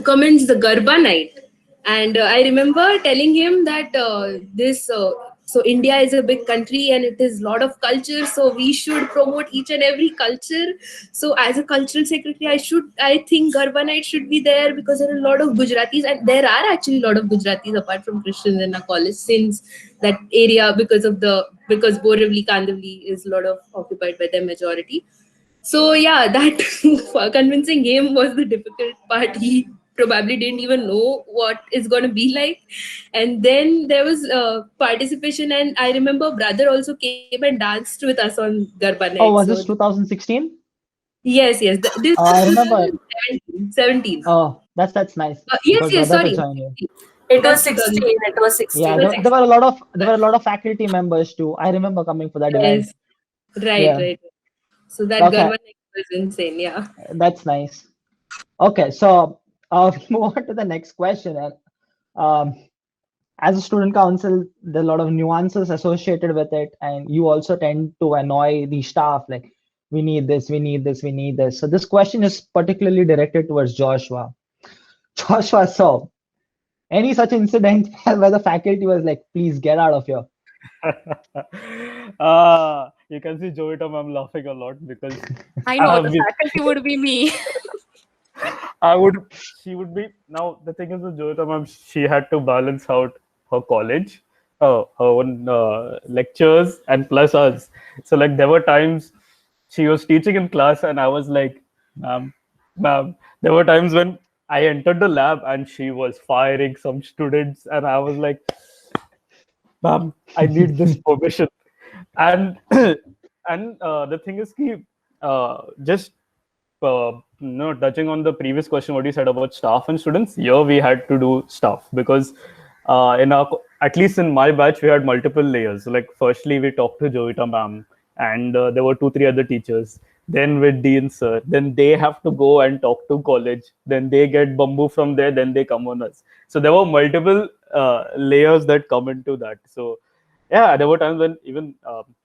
Speaker 5: commence the Garba night, and I remember telling him that so India is a big country and it is a lot of culture, so we should promote each and every culture. So as a cultural secretary, I think Garba night should be there, because there are a lot of Gujaratis, and there are actually a lot of Gujaratis apart from Christians in our college, since that area, because Borivali, Kandivali is a lot of occupied by the majority. So that convincing him was the difficult part. He probably didn't even know what it's going to be like. And then there was participation, and I remember brother also came and danced with us on Garba night.
Speaker 1: Oh, was this 2016?
Speaker 5: Yes. This
Speaker 1: I remember.
Speaker 5: 17.
Speaker 1: Oh, that's nice.
Speaker 5: Yes, sorry.
Speaker 6: It was 16. It was 16.
Speaker 1: Yeah, there were a lot of faculty members too. I remember coming for that event.
Speaker 5: Right. So that Garba night was insane. Yeah.
Speaker 1: That's nice. Okay, so we move on to the next question. And as a student council, there are a lot of nuances associated with it, and you also tend to annoy the staff. Like, we need this, we need this, we need this. So this question is particularly directed towards Joshua. Joshua, so any such incident where the faculty was like, please get out of here?
Speaker 2: You can see Jovita ma'am laughing a lot because
Speaker 3: I know the faculty would be me.
Speaker 2: She would be. Now the thing is with Jovita ma'am, she had to balance out her college, her own lectures, and plus us. So there were times she was teaching in class and I was like, ma'am. There were times when I entered the lab and she was firing some students and I was like, ma'am, I need this permission. And the thing is, just touching on the previous question, what you said about staff and students, here we had to do staff because at least in my batch, we had multiple layers. So firstly, we talked to Jovita ma'am, and there were 2-3 other teachers. Then with Dean sir, then they have to go and talk to college. Then they get bamboo from there. Then they come on us. So there were multiple layers that come into that. So yeah, there were times when even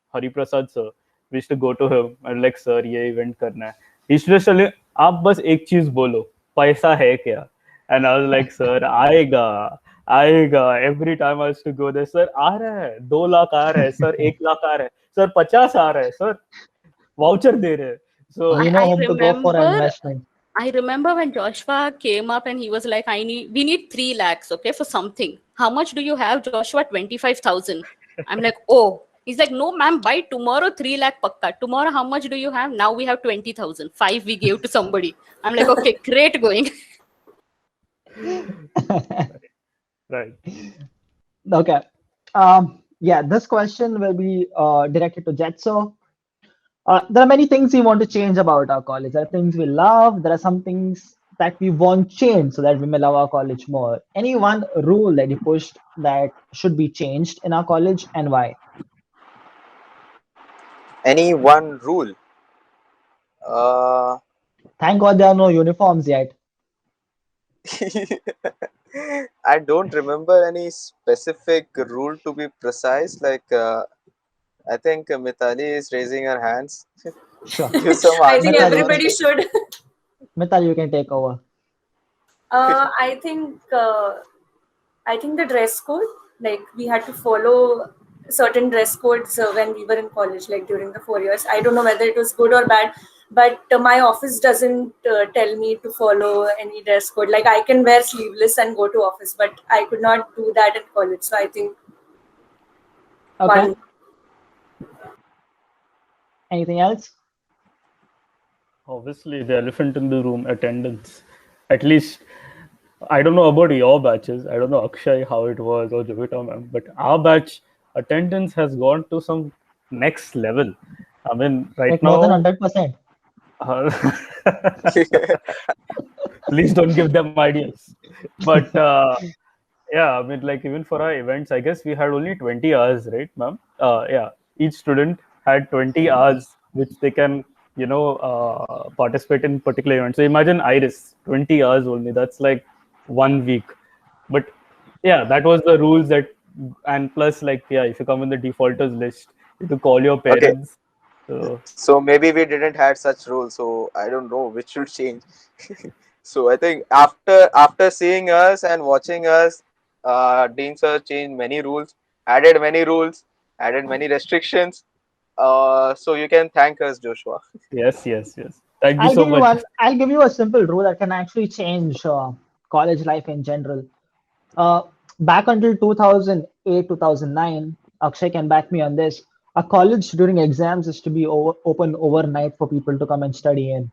Speaker 2: Hari Prasad sir, we used to go to him and sir, ये event करना है. He used to just tell me, आप बस एक चीज बोलो, पैसा है क्या? And I was like, sir, आएगा. Every time I used to go there, sir, आ रहा है, 2 लाख आ रहा है, sir, 1 लाख आ रहा है, sir, 50 आ रहा है, sir, voucher de rahe. So
Speaker 1: we know whom to go for investment.
Speaker 3: I remember when Joshua came up and he was like, we need 3 lakhs, okay, for something. How much do you have, Joshua? 25,000. I'm like, oh. He's like, no, ma'am, by tomorrow 3 lakh pakka. Tomorrow, how much do you have? Now we have 20,000. 5 we gave to somebody. I'm like, okay, great going.
Speaker 2: Right.
Speaker 1: Okay. Yeah, this question will be directed to Jetso. There are many things we want to change about our college. There are things we love. There are some things that we want change so that we may love our college more. Any one rule that you pushed that should be changed in our college and why?
Speaker 4: Any one rule? Uh,
Speaker 1: Thank God there are no uniforms yet.
Speaker 4: I don't remember any specific rule to be precise. Like, I think Mithali is raising her hands.
Speaker 1: Sure.
Speaker 4: Give some
Speaker 6: I think
Speaker 1: Mithal, you
Speaker 4: answers.
Speaker 1: can
Speaker 6: everybody should.
Speaker 1: Mithal, you can take over.
Speaker 6: I think the dress code, like we had to follow certain dress codes when we were in college, like during the 4 years. I don't know whether it was good or bad, but my office doesn't tell me to follow any dress code. Like I can wear sleeveless and go to office, but I could not do that in college. So I think
Speaker 1: Okay.
Speaker 6: one.
Speaker 1: Anything else?
Speaker 2: Obviously, the elephant in the room, attendance. At least, I don't know about your batches. I don't know Akshay how it was or Jovita ma'am, but our batch attendance has gone to some next level. I mean, right
Speaker 1: Like more than
Speaker 2: now,
Speaker 1: 100%.
Speaker 2: uh, please don't give them ideas. But yeah, I mean, like even for our events, I guess we had only 20 hours, right, ma'am? Yeah, each student had 20 hours which they can, participate in particular events. So imagine Iris, 20 hours only. That's like 1 week. But yeah, that was the rules that, and plus, like, yeah, if you come in the defaulters list, you have to call your
Speaker 4: Okay,
Speaker 2: parents. So
Speaker 4: so maybe we didn't had such rules. So I don't know which should change. So I think after seeing us and watching us, Dean sir changed many rules, added many restrictions. So you can thank us, Joshua.
Speaker 2: yes, yes, yes. Thank you so much.
Speaker 1: I'll give you a simple rule that can actually change college life in general. Uh, Back until 2008, 2009, Akshay can back me on this. A college during exams is to be open overnight for people to come and study in.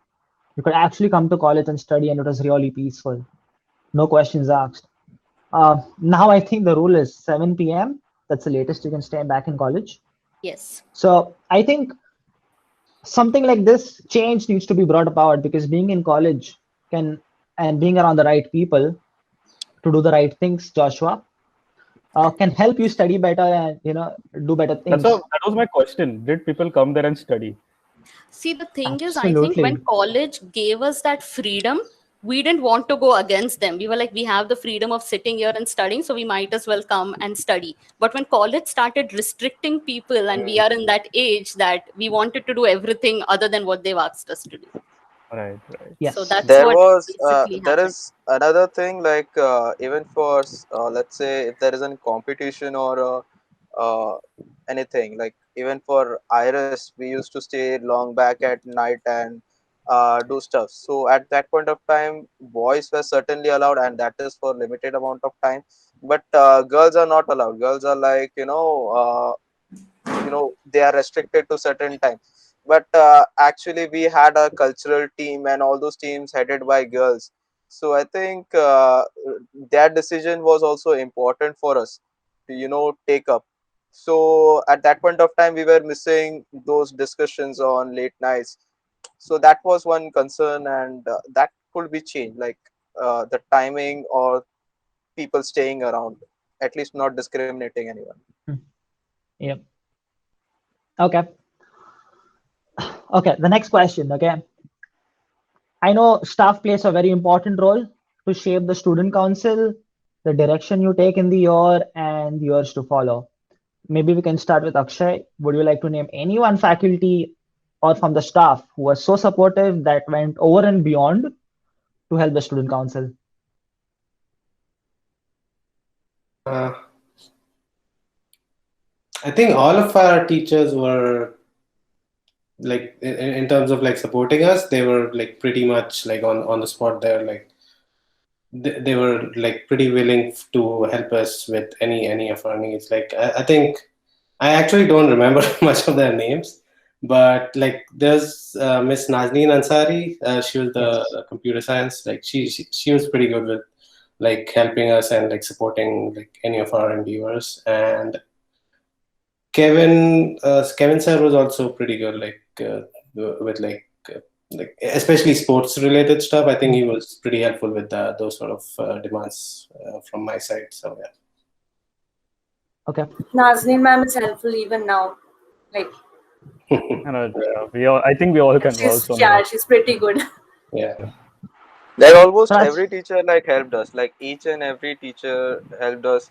Speaker 1: You could actually come to college and study, and it was really peaceful. No questions asked. Now I think the rule is 7 p.m. That's the latest you can stay back in college.
Speaker 3: Yes.
Speaker 1: So I think something like this change needs to be brought about because being in college can and being around the right people to do the right things, Joshua, can help you study better and do better
Speaker 2: That's
Speaker 1: things.
Speaker 2: all. That was my question. Did people come there and study?
Speaker 3: See, the thing is, I think when
Speaker 1: Absolutely.
Speaker 3: college gave us that freedom, we didn't want to go against them. We were like, we have the freedom of sitting here and studying, so we might as well come and study. But when college started restricting people, and we are in that age that we wanted to do everything other than what they've asked us to do.
Speaker 2: Right, right.
Speaker 3: So
Speaker 1: Yes.
Speaker 3: that's what basically
Speaker 4: There
Speaker 3: happened.
Speaker 4: is another thing like even for let's say if there is a competition or anything like even for Iris we used to stay long back at night and do stuff. So at that point of time, boys were certainly allowed, and that is for limited amount of time. But girls are not allowed. Girls are like they are restricted to certain time. But actually we had a cultural team and all those teams headed by girls, so I think that decision was also important for us to take up. So at that point of time we were missing those discussions on late nights, so that was one concern, and that could be changed, like the timing or people staying around, at least not discriminating anyone.
Speaker 1: Hmm. Yep. Okay. Okay. The next question. Okay. I know staff plays a very important role to shape the student council, the direction you take in the year, and the years to follow. Maybe we can start with Akshay. Would you like to name anyone faculty or from the staff who was so supportive that went over and beyond to help the student council?
Speaker 7: Uh, I think all of our teachers were like in terms of like supporting us, they were like pretty much like on the spot there. Like they were like pretty willing to help us with any of our needs. Like I think I actually don't remember much of their names, but like there's Miss Nazneen Ansari. She was
Speaker 1: Yes.
Speaker 7: the computer science. Like she was pretty good with like helping us and like supporting like any of our endeavors. And Kevin sir was also pretty good, with especially sports related stuff. I think he was pretty helpful with those sort of demands from my side. So yeah.
Speaker 1: Okay.
Speaker 6: Nazneen ma'am is helpful even now. Like,
Speaker 2: And I think we all can vouch on that.
Speaker 6: she's pretty good.
Speaker 7: Yeah.
Speaker 4: Like almost
Speaker 1: Prach,
Speaker 4: every teacher like helped us. Like each and every teacher helped us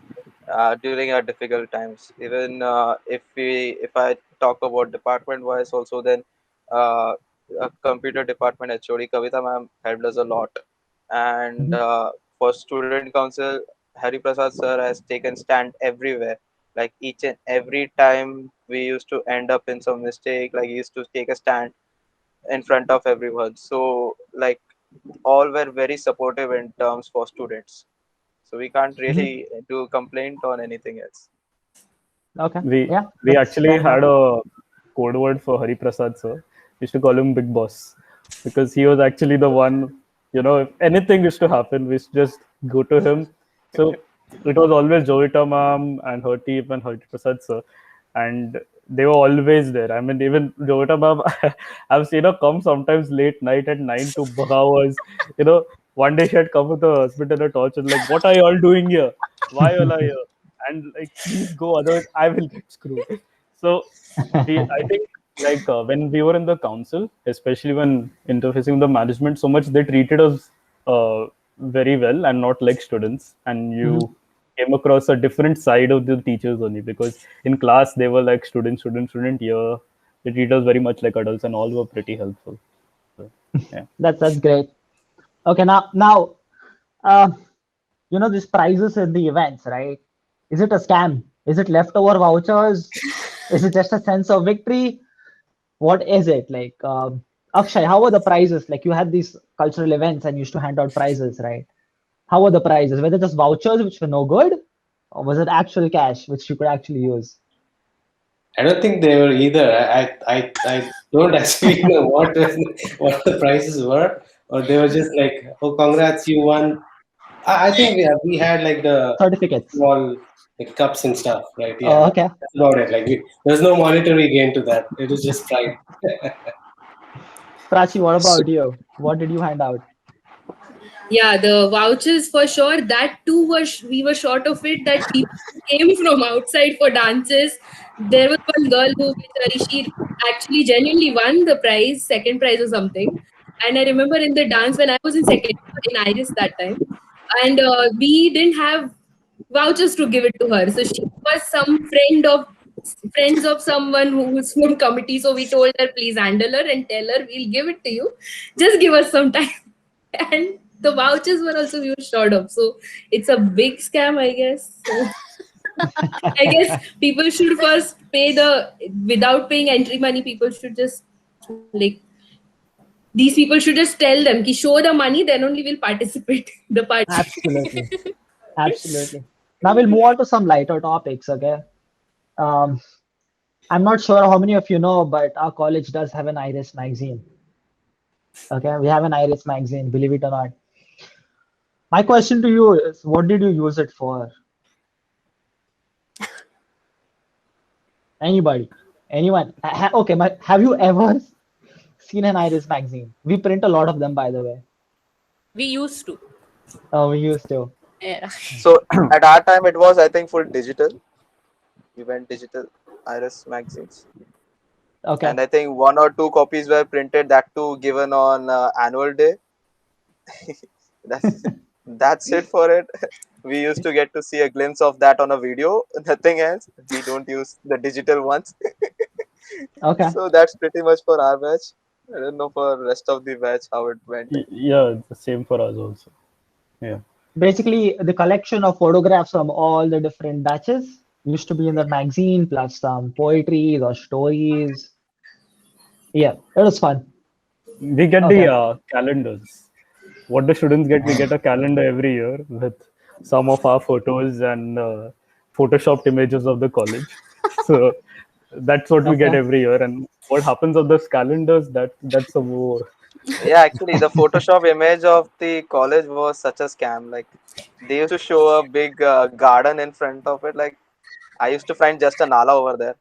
Speaker 4: during our difficult times. Even if I talk about department wise also, then uh, computer department HOD Kavita ma'am helped us a lot. And
Speaker 1: mhm,
Speaker 4: for student council, Hari Prasad sir has taken stand everywhere. Like each and every time we used to end up in some mistake, like he used to take a stand in front of everyone. So like all were very supportive in terms for students. So we can't
Speaker 1: mhm.
Speaker 4: really do complaint on anything else.
Speaker 1: Okay.
Speaker 2: We
Speaker 1: Yeah,
Speaker 2: we
Speaker 1: that's
Speaker 2: actually
Speaker 1: fair enough.
Speaker 2: had a code word for Hari Prasad sir. We used to call him Big Boss because he was actually the one. If anything used to happen, we used to just go to him. So it was always Jovita ma'am and her team and Hari Prasad sir, and they were always there. I mean, even Jovita ma'am, I've seen her come sometimes late night at 9 to hours. One day she had come with a husband and a torch and like, what are you all doing here? Why all are here? And like, please go, otherwise I will get screwed. So I think when we were in the council, especially when interfacing with the management so much, they treated us very well and not like students. And
Speaker 1: Mhm.
Speaker 2: you came across a different side of the teachers only, because in class they were like student. Here they treat us very much like adults, and all were pretty helpful. So, yeah.
Speaker 1: That's great. Okay, now, uh, these prizes in the events, right? Is it a scam? Is it leftover vouchers? Is it just a sense of victory? What is it like? Akshay, how were the prizes? Like you had these cultural events and used to hand out prizes, right? How were the prizes? Were they just vouchers which were no good, or was it actual cash which you could actually use?
Speaker 7: I don't think they were either. I don't actually know what the prices were, or they were just like, "Oh, congrats, you won." I think we had like the
Speaker 1: Certificates.
Speaker 7: small like cups and stuff, right?
Speaker 1: Oh,
Speaker 7: Yeah,
Speaker 1: okay.
Speaker 7: that's about it. There's no monetary gain to that. It was just pride.
Speaker 1: Prachi, what about you? What did you hand out?
Speaker 5: Yeah, the vouchers for sure. That too we were short of it. That people came from outside for dances. There was one girl who, she actually genuinely won the prize, second prize or something. And I remember in the dance when I was in second in Iris that time, and we didn't have vouchers to give it to her. So she was some friends of someone who was from committee. So we told her, please handle her and tell her we'll give it to you. Just give us some time. And the vouchers were also we were short of. So it's a big scam, I guess. So I guess people should first pay without paying entry money. People should just these people should just tell them, ki show the money, then only we'll participate the party.
Speaker 1: Absolutely. Absolutely. Now we'll move on to some lighter topics, okay? Um, I'm not sure how many of you know, but our college does have an Iris magazine. Okay, we have an Iris magazine, believe it or not. My question to you is, what did you use it for? Anybody? Anyone? Okay, have you ever seen an Iris magazine? We print a lot of them, by the way.
Speaker 3: We used to.
Speaker 1: Oh, we used to.
Speaker 3: Yeah.
Speaker 4: So at our time, it was I think full digital. We went digital Iris magazines,
Speaker 1: Okay.
Speaker 4: and I think one or two copies were printed. That too given on annual day. That's that's it for it. We used to get to see a glimpse of that on a video. Nothing else. We don't use the digital ones.
Speaker 1: Okay.
Speaker 4: So that's pretty much for our batch. I don't know for rest of the batch how it went.
Speaker 2: Yeah, the same for us also. Yeah.
Speaker 1: Basically, the collection of photographs from all the different batches used to be in the magazine, plus some poetry or stories. Yeah, it was fun.
Speaker 2: We get
Speaker 1: Okay.
Speaker 2: the calendars. What the students get, we get a calendar every year with some of our photos and photoshopped images of the college. So that's what we get
Speaker 1: Okay.
Speaker 2: every year. And what happens on those calendars, that's a more.
Speaker 4: Yeah, actually, the Photoshop image of the college was such a scam. Like they used to show a big garden in front of it. Like I used to find just a nala over there.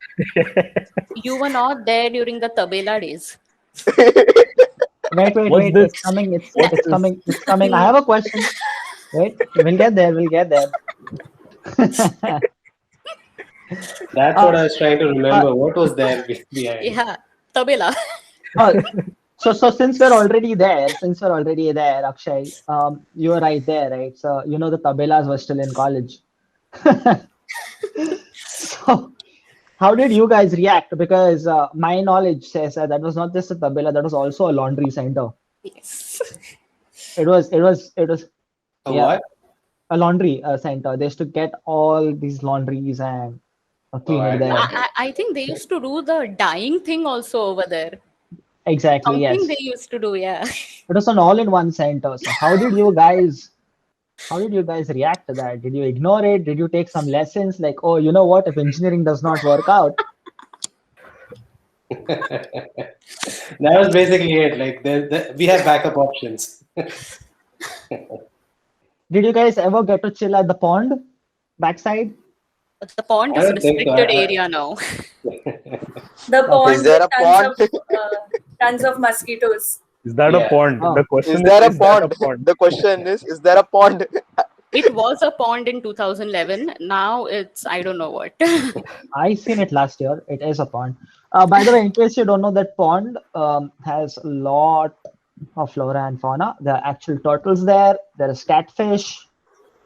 Speaker 3: You were not there during the tabela days.
Speaker 1: Wait,
Speaker 2: What's this?
Speaker 1: it's coming,
Speaker 2: What's
Speaker 1: it's
Speaker 2: this?
Speaker 1: coming, it's coming. I have a question. Wait, we'll get there,
Speaker 7: That's what I was trying to remember. What was there behind?
Speaker 3: Yeah, tabela.
Speaker 1: Oh, so since we're already there, Akshay, you were right there, right? So you know the tabelas were still in college. So how did you guys react? Because my knowledge says that was not just a tabela, that was also a laundry center.
Speaker 3: Yes.
Speaker 1: It was
Speaker 7: A
Speaker 1: yeah,
Speaker 7: what?
Speaker 1: a laundry center. They used to get all these laundries and clean
Speaker 7: I
Speaker 1: it there.
Speaker 3: I think they used to do the dyeing thing also over there.
Speaker 1: Exactly,
Speaker 3: Something
Speaker 1: yes.
Speaker 3: they used to do, yeah.
Speaker 1: It was an all-in-one center. So how did you guys react to that? Did you ignore it? Did you take some lessons like, oh, you know what, if engineering does not work out?
Speaker 7: That was basically it. Like we have backup options.
Speaker 1: Did you guys ever get to chill at the pond backside?
Speaker 3: The pond
Speaker 7: I
Speaker 3: is
Speaker 7: don't think so.
Speaker 3: restricted area now.
Speaker 6: The pond
Speaker 4: Is there
Speaker 6: with
Speaker 4: a pond?
Speaker 6: tons of mosquitoes.
Speaker 2: Is that a
Speaker 7: Yeah.
Speaker 2: pond?
Speaker 1: Oh.
Speaker 2: The question
Speaker 4: Is there a
Speaker 2: is that
Speaker 4: pond?
Speaker 2: a pond?
Speaker 4: The question is there a pond?
Speaker 3: It was a pond in 2011. Now it's, I don't know what.
Speaker 1: I seen it last year. It is a pond. By the way, in case you don't know, that pond has a lot of flora and fauna. There are actual turtles there. There is catfish.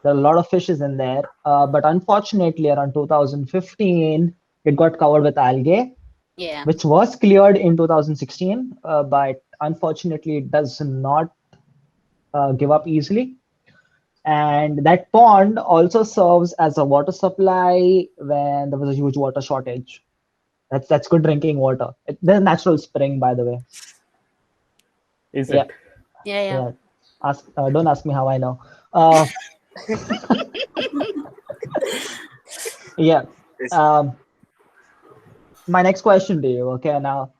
Speaker 1: There are a lot of fishes in there. But unfortunately, around 2015, it got covered with algae,
Speaker 3: Yeah.
Speaker 1: which was cleared in 2016. But unfortunately, it does not give up easily. And that pond also serves as a water supply when there was a huge water shortage. That's good drinking water. There's a natural spring, by the way.
Speaker 2: Is
Speaker 1: Yeah.
Speaker 2: it?
Speaker 3: Yeah.
Speaker 1: Don't ask me how I know. Uh, yeah. My next question to you. Okay, now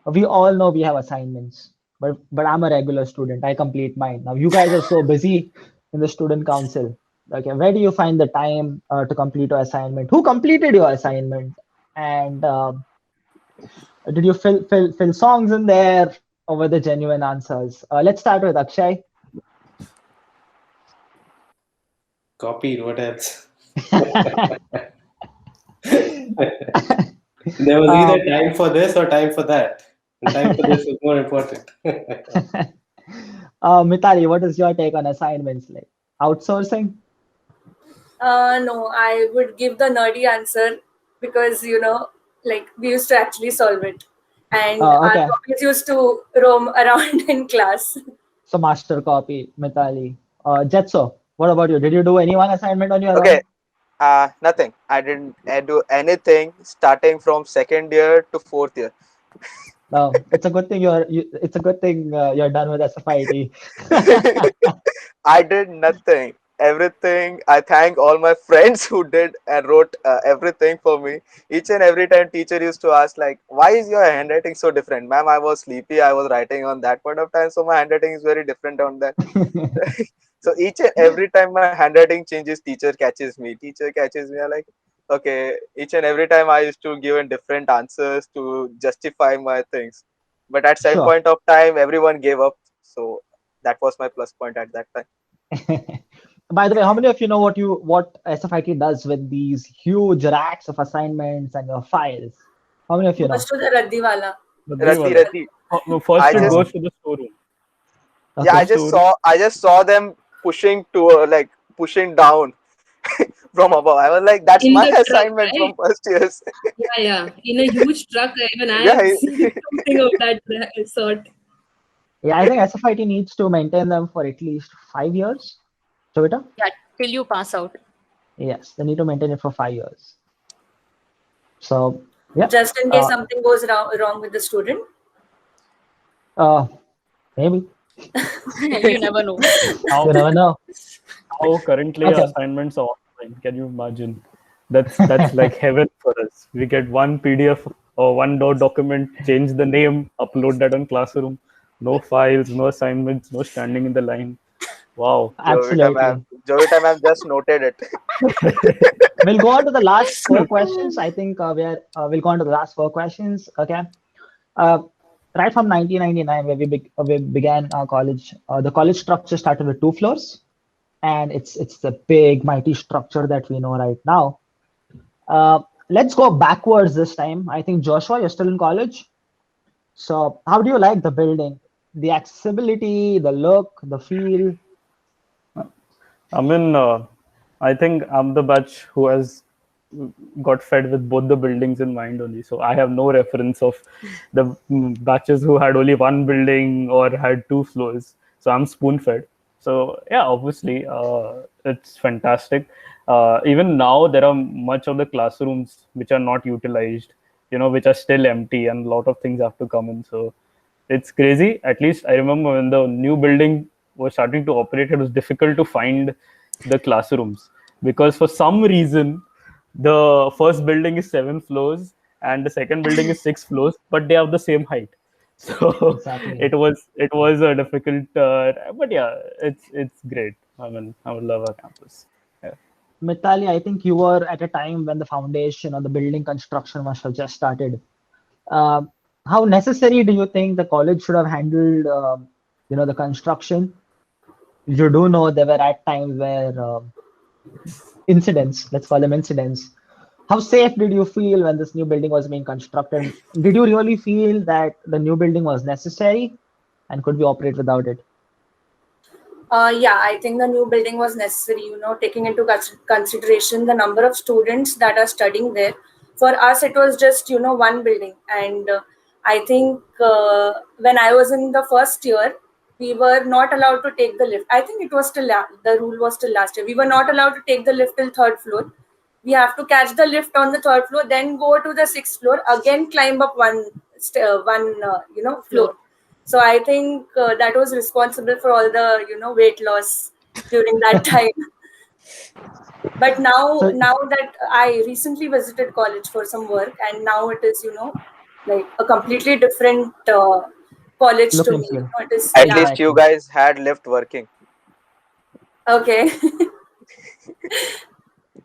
Speaker 1: we all know we have assignments, but I'm a regular student. I complete mine. Now you guys are so busy in the student council. Okay, where do you find the time to complete your assignment? Who completed your assignment? And did you fill songs in there, or were the genuine answers? Let's start with Akshay.
Speaker 7: Copied. What else? There was either time for this or time for that. And time for this is more important.
Speaker 1: Mithali, what is your take on assignments? Like outsourcing?
Speaker 6: No, I would give the nerdy answer because like we used to actually solve it, and our
Speaker 1: Okay.
Speaker 6: copies used to roam around in class.
Speaker 1: So master copy, Mithali. Jetso, what about you? Did you do any one assignment on your
Speaker 4: Okay.
Speaker 1: own?
Speaker 4: Nothing. I didn't do anything starting from second year to fourth year.
Speaker 1: No, it's a good thing it's a good thing you're done with SFIT.
Speaker 4: I did nothing. Everything. I thank all my friends who did and wrote everything for me. Each and every time teacher used to ask like, why is your handwriting so different? Ma'am, I was sleepy. I was writing on that point of time. So my handwriting is very different on that. So each and every time my handwriting changes, teacher catches me. I'm like, okay. Each and every time I used to give in different answers to justify my things. But at some
Speaker 1: Sure.
Speaker 4: point of time, everyone gave up. So that was my plus point at that time.
Speaker 1: By the way, how many of you know what SFIT does with these huge racks of assignments and your files? How many of you know?
Speaker 6: Goes to the Raddi wala.
Speaker 4: Raddi.
Speaker 2: First,
Speaker 4: I
Speaker 2: it
Speaker 4: just-
Speaker 2: goes to the storeroom.
Speaker 1: Okay.
Speaker 4: Yeah, I just saw them pushing pushing down from above. I was like, that's
Speaker 5: In
Speaker 4: my
Speaker 5: the truck,
Speaker 4: assignment
Speaker 5: right?
Speaker 4: from first years.
Speaker 5: Yeah. In a huge truck, even I
Speaker 4: Yeah,
Speaker 5: have seen something of that sort.
Speaker 1: Yeah, I think SFIT needs to maintain them for at least 5 years. Jovita?
Speaker 3: Yeah, till you pass out.
Speaker 1: Yes, they need to maintain it for 5 years. So yeah.
Speaker 6: Just in case something goes wrong with the student.
Speaker 1: Maybe.
Speaker 3: You never know.
Speaker 1: You never know.
Speaker 2: How currently
Speaker 1: Okay.
Speaker 2: our assignments are online. Can you imagine? That's like heaven for us. We get one PDF or one document, change the name, upload that on Classroom. No files, no assignments, no standing in the line. Wow.
Speaker 1: Absolutely.
Speaker 4: Jovita ma'am just noted it.
Speaker 1: We'll go on to the last four questions. I think we'll go on to the last four questions. Okay. Uh, right from 1999, where we began our college, the college structure started with 2 floors, and it's the big, mighty structure that we know right now. Let's go backwards this time. I think Joshua, you're still in college. So, how do you like the building? The accessibility, the look, the feel?
Speaker 2: I mean, I think I'm the batch who has got fed with both the buildings in mind only. So I have no reference of the batches who had only one building or had 2 floors. So I'm spoon fed. So yeah, obviously, it's fantastic. Even now, there are much of the classrooms which are not utilized, which are still empty, and a lot of things have to come in. So it's crazy. At least I remember when the new building was starting to operate, it was difficult to find the classrooms because for some reason the first building is 7 floors and the second building is 6 floors, but they have the same height. So
Speaker 1: Exactly.
Speaker 2: it was a difficult, but yeah, it's great. I mean, I would love our campus. Yeah.
Speaker 1: Mithali, I think you were at a time when the foundation or the building construction must have just started. Uh, how necessary do you think the college should have handled, the construction? You do know there were at times where incidents, let's call them incidents. How safe did you feel when this new building was being constructed? Did you really feel that the new building was necessary, and could we operate without it?
Speaker 6: Yeah, I think the new building was necessary, taking into consideration the number of students that are studying there. For us, it was just, one building. And I think when I was in the first year, we were not allowed to take the lift. I think it was still, the rule was still last year. We were not allowed to take the lift till third floor. We have to catch the lift on the third floor, then go to the sixth floor, again climb up one floor. So I think that was responsible for all the weight loss during that time. But now
Speaker 1: So,
Speaker 6: that I recently visited college for some work, and now it is like a completely different college
Speaker 1: look
Speaker 6: to
Speaker 1: and
Speaker 6: me.
Speaker 1: feel.
Speaker 6: It is,
Speaker 4: At
Speaker 6: yeah.
Speaker 4: least you
Speaker 1: Exactly.
Speaker 4: guys had lift working.
Speaker 6: Okay.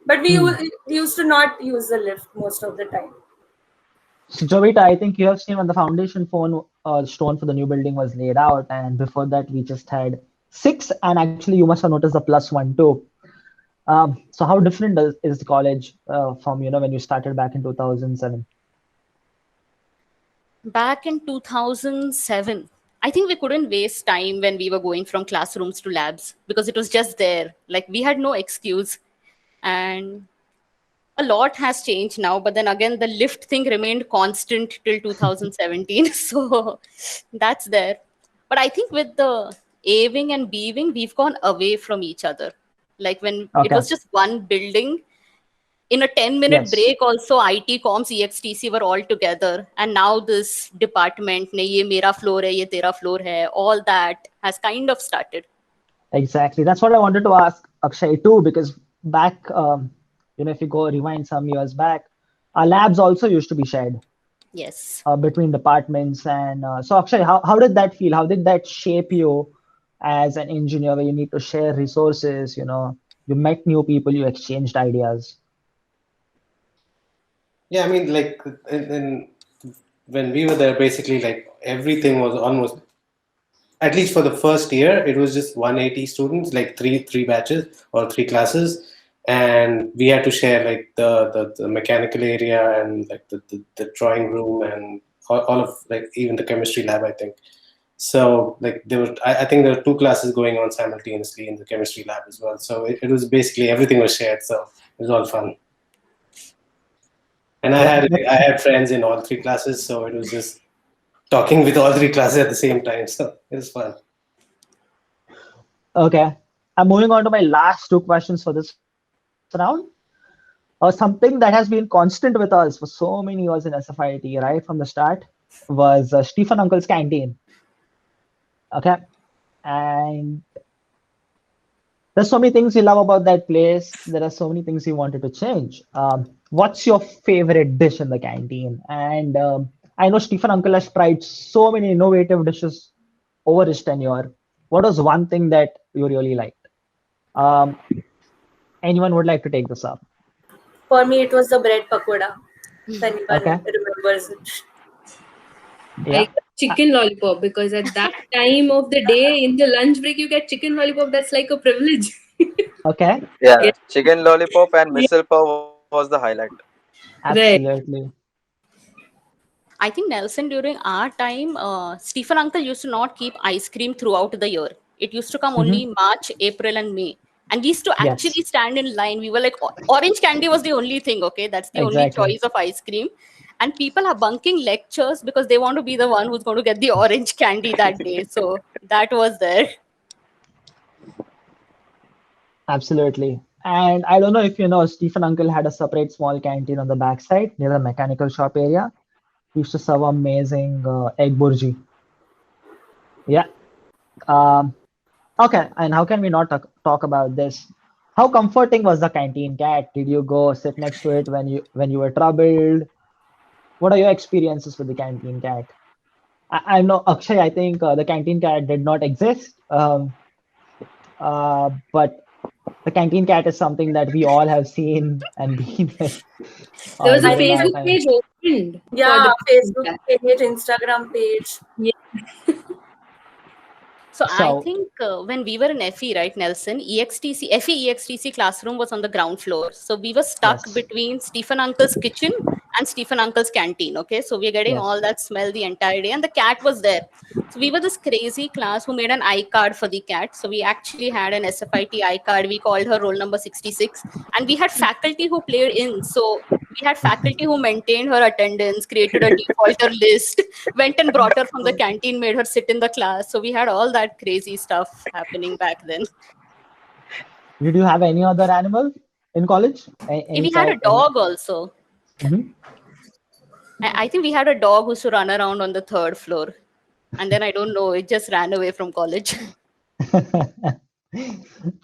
Speaker 6: But
Speaker 1: Hmm.
Speaker 6: we used to not use the lift most of the time.
Speaker 1: So, Jovita, I think you have seen when the foundation stone for the new building was laid out, and before that, we just had six, and actually, you must have noticed the plus one too. So, how different is the college from when you started back in 2007?
Speaker 3: Back in 2007, I think we couldn't waste time when we were going from classrooms to labs because it was just there. Like we had no excuse. And a lot has changed now, but then again, the lift thing remained constant till 2017. So that's there. But I think with the A-wing and B-wing, we've gone away from each other. Like when it
Speaker 1: Okay.
Speaker 3: was just one building, in a 10-minute
Speaker 1: Yes.
Speaker 3: break also IT comms EXTC were all together, and now this department ne ye mera floor hai, ye tera floor hai, all that has kind of started.
Speaker 1: Exactly. That's what I wanted to ask Akshay too, because back, if you go rewind some years back, our labs also used to be shared
Speaker 3: Yes.
Speaker 1: between departments. And so, Akshay, how did that feel? How did that shape you as an engineer where you need to share resources? You met new people, you exchanged ideas.
Speaker 7: Yeah, I mean, like, when we were there, basically, like, everything was almost, at least for the first year, it was just 180 students, like three batches or three classes, and we had to share like the mechanical area and like the drawing room and all of like even the chemistry lab, I think. So like I think there were 2 classes going on simultaneously in the chemistry lab as well. So it was basically everything was shared. So it was all fun. And I had friends in all 3 classes, so it was just talking with all 3 classes at the same time. So it was fun.
Speaker 1: Okay. I'm moving on to my last two questions for this round. Something that has been constant with us for so many years in SFIT, right from the start, was Stephen Uncle's canteen. Okay. And there's so many things you love about that place. There are so many things you wanted to change. What's your favorite dish in the canteen? And I know Stephen Uncle has tried so many innovative dishes over his tenure. What was one thing that you really liked? Anyone would like to take this up?
Speaker 6: For me, it was the bread pakoda. If anyone
Speaker 1: Okay.
Speaker 6: remembers it.
Speaker 1: Yeah.
Speaker 5: I got chicken lollipop because at that time of the day in the lunch break you get chicken lollipop. That's like a privilege.
Speaker 1: Okay.
Speaker 4: Yeah,
Speaker 5: Yeah.
Speaker 4: chicken lollipop and
Speaker 5: Yeah.
Speaker 4: misal pav was the highlight.
Speaker 5: Right.
Speaker 1: Absolutely.
Speaker 3: I think Nelson, during our time, Stephen Uncle used to not keep ice cream throughout the year. It used to come only March, April, and May. And we used to
Speaker 1: Yes.
Speaker 3: actually stand in line. We were like, orange candy was the only thing, okay? That's the only
Speaker 1: Exactly.
Speaker 3: choice of ice cream. And people are bunking lectures because they want to be the one who's going to get the orange candy that day. So that was there.
Speaker 1: Absolutely. And I don't know if you know, Stephen Uncle had a separate small canteen on the backside near the mechanical shop area. He used to serve amazing egg burji. Yeah. Um, okay. And how can we not talk about this? How comforting was the canteen cat? Did you go sit next to it when you were troubled? What are your experiences with the canteen cat? I know Akshay. I think the canteen cat did not exist. But the canteen cat is something that we all have seen and been with
Speaker 5: There was a
Speaker 1: during our
Speaker 5: Facebook
Speaker 1: time.
Speaker 5: page opened for
Speaker 6: Yeah,
Speaker 5: the
Speaker 6: Facebook page, Instagram page.
Speaker 5: Yeah.
Speaker 3: So I
Speaker 1: So
Speaker 3: think when we were in FE, right, Nelson, EXTC, FE EXTC classroom was on the ground floor. So we were stuck
Speaker 1: yes,
Speaker 3: between Stephen Uncle's kitchen and Stephen Uncle's canteen. Okay, so we are getting
Speaker 1: yes.
Speaker 3: all that smell the entire day, and the cat was there. So we were this crazy class who made an iCard for the cat. So we actually had an SFIT iCard. We called her roll number 66, and we had faculty who played in. So we had faculty who maintained her attendance, created a defaulter list, went and brought her from the canteen, made her sit in the class. So we had all that crazy stuff happening back then.
Speaker 1: Did you have any other animal in college? Any
Speaker 3: We had a
Speaker 1: pet? Any?
Speaker 3: dog also. I think we had a dog who used to run around on the third floor. And then I don't know, it just ran away from college.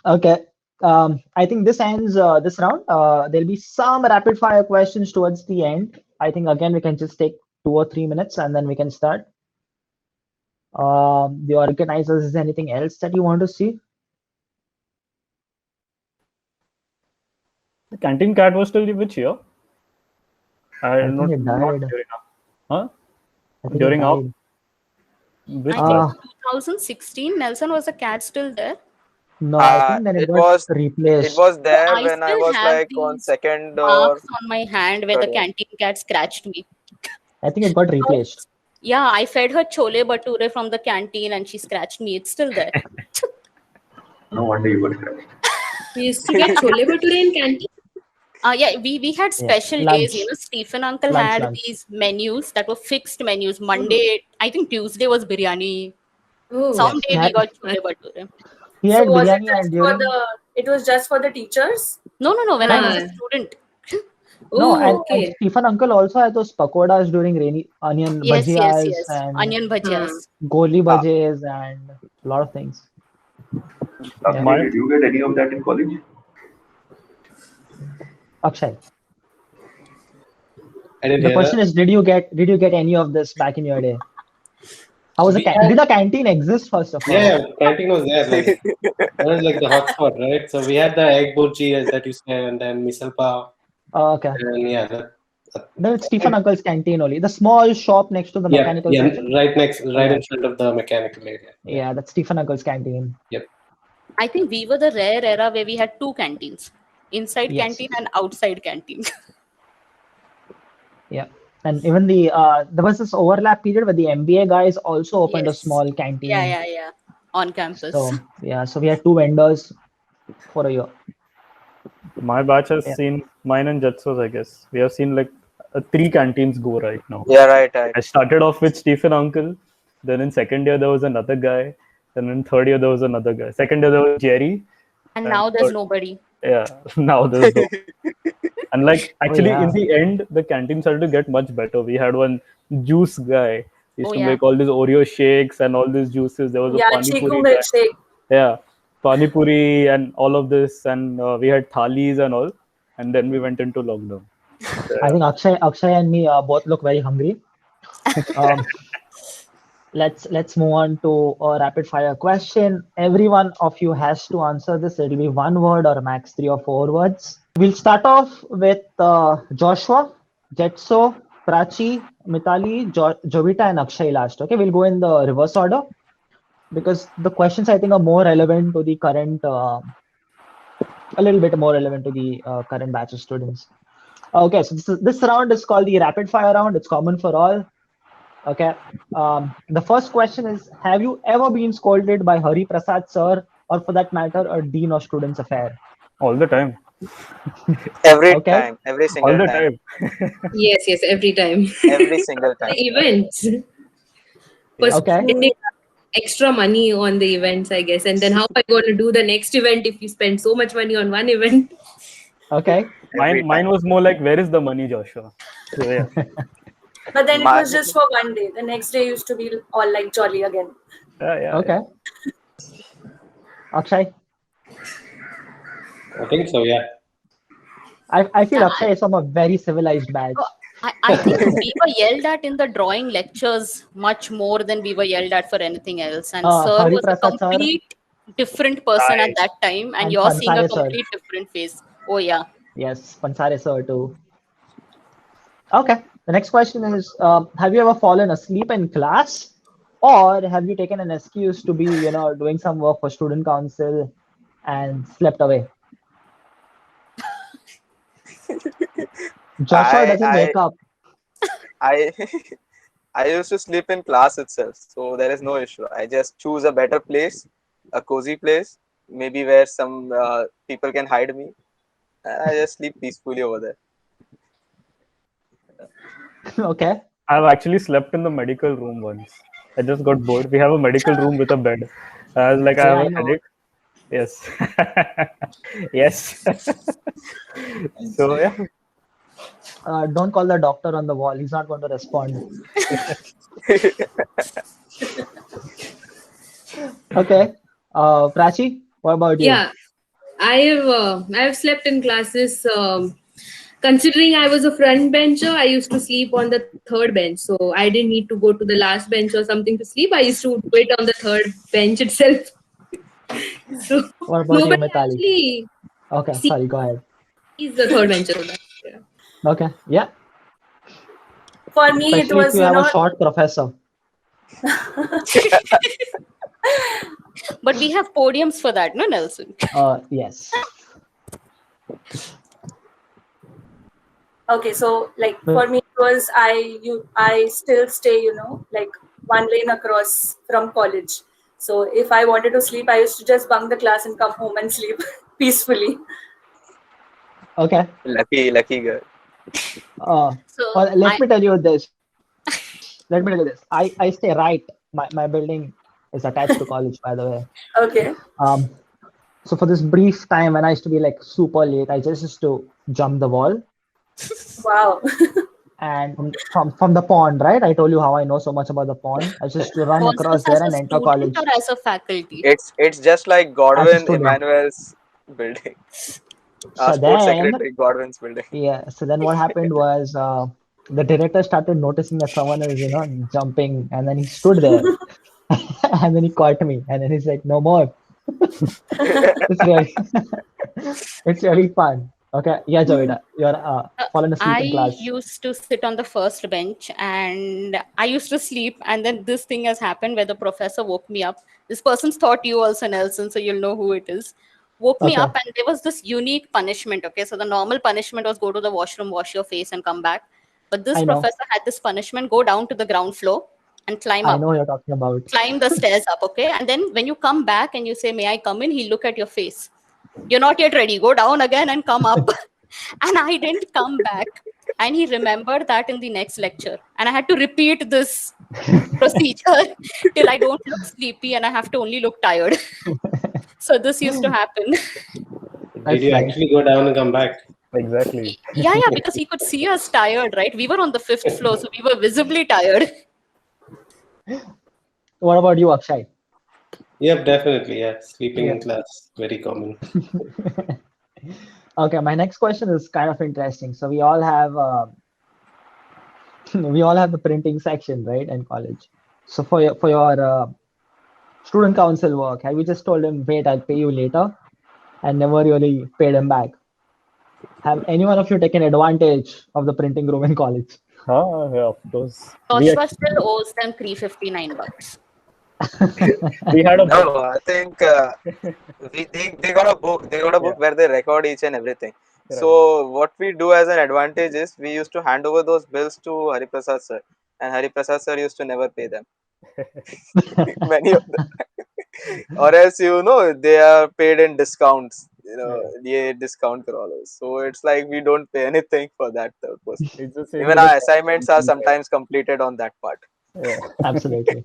Speaker 1: Okay. I think this ends this round. There'll be some rapid fire questions towards the end. I think again we can just take 2 or 3 minutes and then we can start. The organizers, is there anything else that you want to see?
Speaker 2: The canteen cat was still which year?
Speaker 1: I think it died.
Speaker 2: During huh?
Speaker 1: I think
Speaker 2: During
Speaker 1: it
Speaker 2: our
Speaker 1: died.
Speaker 2: which
Speaker 3: I
Speaker 2: batch?
Speaker 3: think 2016, Nelson, was the cat still there?
Speaker 1: No, I think then it got
Speaker 4: It
Speaker 1: replaced.
Speaker 4: was there
Speaker 3: I
Speaker 4: when I
Speaker 3: still
Speaker 4: was
Speaker 3: have
Speaker 4: like on
Speaker 3: these
Speaker 4: second
Speaker 3: marks
Speaker 4: or
Speaker 3: on my hand where the
Speaker 4: third year.
Speaker 3: canteen cat scratched me.
Speaker 1: I think it got replaced.
Speaker 3: Yeah, I fed her chole bhature from the canteen and she scratched me. It's still there.
Speaker 8: No wonder you got scratched.
Speaker 5: We used to get chole bhature in canteen.
Speaker 3: Yeah, we had special days.
Speaker 1: lunch.
Speaker 3: You know, Stephen Uncle
Speaker 1: Lunch,
Speaker 3: had
Speaker 1: lunch.
Speaker 3: these menus that were fixed menus. Monday, I think Tuesday was biryani.
Speaker 5: Oh,
Speaker 3: Some
Speaker 1: Yes,
Speaker 3: day we got chole bhature.
Speaker 1: he
Speaker 6: So
Speaker 1: had
Speaker 6: was it
Speaker 1: biryani
Speaker 6: just
Speaker 1: and
Speaker 6: for
Speaker 1: during
Speaker 6: the? It was just for the teachers.
Speaker 3: No, when I was a
Speaker 5: Ah.
Speaker 3: student.
Speaker 1: no,
Speaker 5: Oh,
Speaker 1: and
Speaker 5: okay.
Speaker 1: Stephen Uncle also had those pakodas during rainy onion
Speaker 3: Yes.
Speaker 1: bhajiyas and
Speaker 3: Onion bhajiyas.
Speaker 1: goli bhajes and a lot of things.
Speaker 8: Akshay,
Speaker 2: My-
Speaker 8: did you get any of that in college?
Speaker 1: Akshay,
Speaker 7: I didn't
Speaker 1: the
Speaker 7: hear
Speaker 1: question
Speaker 7: that.
Speaker 1: is, did you get any of this back in your day? How was
Speaker 7: We had-
Speaker 1: did the canteen exist first of all?
Speaker 7: Yeah, canteen was there. Like, that was like the hotspot, right? So we had the egg burji that you said, and then misal pav,
Speaker 1: Oh, okay.
Speaker 7: and yeah, that,
Speaker 1: No, it's Stephen Uncle's canteen only. The small shop next to the
Speaker 7: yeah,
Speaker 1: mechanical
Speaker 7: yeah,
Speaker 1: section.
Speaker 7: right in
Speaker 1: Yeah.
Speaker 7: front of the mechanical area.
Speaker 1: Yeah, that's Stephen Uncle's canteen.
Speaker 7: Yep.
Speaker 3: I think we were the rare era where we had two canteens. Inside
Speaker 1: Yes.
Speaker 3: canteen and outside canteen.
Speaker 1: Yeah. And even there was this overlap period where the MBA guys also opened a
Speaker 3: Yes.
Speaker 1: small canteen.
Speaker 3: Yeah. On campus.
Speaker 1: So yeah, so we had two vendors for a year.
Speaker 2: My batch has
Speaker 1: Yeah.
Speaker 2: seen mine and Jetson's, I guess. We have seen like 3 canteens go right now.
Speaker 4: Yeah, right.
Speaker 2: I started off with Stephen Uncle. Then in second year there was another guy. Then in third year there was another guy. Second year there was Jerry.
Speaker 3: And now there's
Speaker 2: third-
Speaker 3: nobody.
Speaker 2: Yeah, now there's no. And like actually
Speaker 1: yeah.
Speaker 2: in the end the canteen started to get much better. We had one juice guy. He used to
Speaker 3: Yeah.
Speaker 2: make all these Oreo shakes and all these juices. There was a
Speaker 6: Yeah,
Speaker 2: pani
Speaker 6: Chiku
Speaker 2: puri guy.
Speaker 6: milkshake.
Speaker 2: Yeah, pani puri and all of this, and we had thalis and all, and then we went into lockdown.
Speaker 1: I think Akshay and me both look very hungry. let's move on to a rapid fire question. Every one of you has to answer this. It'll be one word or max 3 or 4 words. We'll start off with Joshua, Jetso, Prachi, Mithali, Jovita, and Akshay last. Okay, we'll go in the reverse order because the questions I think are more relevant to the current, a little bit more relevant to the current batch of students. Okay, so this round is called the rapid fire round. It's common for all. Okay. The first question is: have you ever been scolded by Hari Prasad sir, or for that matter, a dean or student's affair?
Speaker 2: All the time.
Speaker 4: Every
Speaker 1: Okay.
Speaker 4: time, every
Speaker 2: All
Speaker 4: single
Speaker 2: the
Speaker 4: time,
Speaker 2: time.
Speaker 5: Yes, every time.
Speaker 4: every single time.
Speaker 5: The events.
Speaker 2: Yeah.
Speaker 1: Okay.
Speaker 5: Spending extra money on the events, I guess. And then how am I going to do the next event if you spend so much money on one event?
Speaker 1: Okay.
Speaker 4: Every
Speaker 2: Mine
Speaker 4: time.
Speaker 2: was more like, where is the money, Joshua? So, yeah.
Speaker 6: But then it
Speaker 4: My-
Speaker 6: was just for one day. The next day used to be all like jolly again.
Speaker 2: Yeah.
Speaker 1: Okay. Akshay,
Speaker 7: I think so. Yeah.
Speaker 1: I feel Akshay is from a very civilized batch.
Speaker 3: I think we were yelled at in the drawing lectures much more than we were yelled at for anything else. And sir
Speaker 1: Hari
Speaker 3: was a
Speaker 1: Prasad sir
Speaker 3: complete different person at
Speaker 2: Right.
Speaker 3: that time, and
Speaker 1: and
Speaker 3: you're seeing a
Speaker 1: Pansare sir.
Speaker 3: complete different face. Oh yeah.
Speaker 1: Yes, Pansare sir too. Okay. The next question is: have you ever fallen asleep in class, or have you taken an excuse to be, doing some work for student council and slept away? Joshua doesn't
Speaker 4: I
Speaker 1: wake up.
Speaker 4: I I used to sleep in class itself, so there is no issue. I just choose a better place, a cozy place, maybe where some people can hide me. And I just sleep peacefully over there.
Speaker 1: Okay.
Speaker 2: I've actually slept in the medical room once. I just got bored. We have a medical room with a bed. I was like, I
Speaker 1: Yeah,
Speaker 2: have
Speaker 1: I
Speaker 2: a
Speaker 1: know.
Speaker 2: headache. Yes. Yes. So, yeah.
Speaker 1: Don't call the doctor on the wall. He's not going to respond. Okay. Prachi, what about you?
Speaker 5: Yeah, I have slept in classes. Considering I was a front bencher, I used to sleep on the third bench, so I didn't need to go to the last bench or something to sleep. I used to wait on the third bench itself. So
Speaker 1: What about you,
Speaker 5: nobody
Speaker 1: Mithali?
Speaker 5: actually
Speaker 1: Okay, sorry, go ahead.
Speaker 5: sees the third bencher. Of that. Yeah.
Speaker 1: Okay, yeah.
Speaker 6: For me, it
Speaker 1: Especially if
Speaker 6: was,
Speaker 1: you have a short professor.
Speaker 3: But we have podiums for that, no, Nelson?
Speaker 1: Yes.
Speaker 6: okay. So like for me, it was I still stay, like one lane across from college. So if I wanted to sleep, I used to just bunk the class and come home and sleep peacefully.
Speaker 1: Okay.
Speaker 4: Lucky girl.
Speaker 3: So
Speaker 1: Let me tell you this. I stay right. My building is attached to college, by the way.
Speaker 6: Okay.
Speaker 1: So for this brief time when I used to be like super late, I just used to jump the wall.
Speaker 6: Wow.
Speaker 1: And from the pond, right? I told you how I know so much about the pond. I just to run
Speaker 3: was
Speaker 1: across
Speaker 3: this as
Speaker 1: there and
Speaker 3: a
Speaker 1: enter
Speaker 3: student
Speaker 1: college
Speaker 3: or as a faculty?
Speaker 4: It's just like
Speaker 1: as a
Speaker 4: Godwin
Speaker 1: student.
Speaker 4: Emmanuel's building.
Speaker 1: So
Speaker 4: Sports
Speaker 1: then,
Speaker 4: secretary Godwin's building.
Speaker 1: yeah. So then what happened was the director started noticing that someone is, jumping, and then he stood there, and then he caught me, and then he's like, "No more." It's really, it's really fun. Okay, yeah, Jovita, you're fallen asleep
Speaker 3: I
Speaker 1: in class.
Speaker 3: used to sit on the first bench and I used to sleep. And then this thing has happened where the professor woke me up. This person's thought you also, Nelson, so you'll know who it is. Woke me
Speaker 1: Okay.
Speaker 3: up and there was this unique punishment. Okay, so the normal punishment was go to the washroom, wash your face, and come back. But this
Speaker 1: I know.
Speaker 3: professor had this punishment: go down to the ground floor and climb
Speaker 1: I
Speaker 3: up.
Speaker 1: know what you're talking about.
Speaker 3: Climb the stairs up, okay? And then when you come back and you say, "May I come in?" he'll look at your face. You're not yet ready. Go down again and come up. And I didn't come back. And he remembered that in the next lecture. And I had to repeat this procedure till I don't look sleepy and I have to only look tired. So this used to happen.
Speaker 7: Did you
Speaker 1: nice.
Speaker 7: actually go down and come back?
Speaker 2: Exactly.
Speaker 3: Yeah, because he could see us tired, right? We were on the 5th floor, so we were visibly tired.
Speaker 1: What about you, Akshay?
Speaker 7: Yep, definitely. Yeah, sleeping
Speaker 1: Yeah.
Speaker 7: in class, very common.
Speaker 1: Okay, my next question is kind of interesting. So we all have the printing section, right, in college. So for your student council work, have you just told him, wait, I'll pay you later, and never really paid him back? Have any one of you taken advantage of the printing room in college?
Speaker 2: Yeah, of course.
Speaker 3: Joshua still owes them $359.
Speaker 2: We had a book.
Speaker 4: No, I think they got a book. They got a book where they record each and everything.
Speaker 2: Right.
Speaker 4: So what we do as an advantage is we used to hand over those bills to Hariprasad sir, and Hariprasad sir used to never pay them. Many of them, or else they are paid in discounts. Yeah, discount crawlers. So it's like we don't pay anything for that third person.
Speaker 2: It's the same
Speaker 4: Even
Speaker 2: with
Speaker 4: our
Speaker 2: the
Speaker 4: assignments are
Speaker 2: council, right?
Speaker 4: sometimes completed on that part.
Speaker 2: Yeah.
Speaker 1: Absolutely.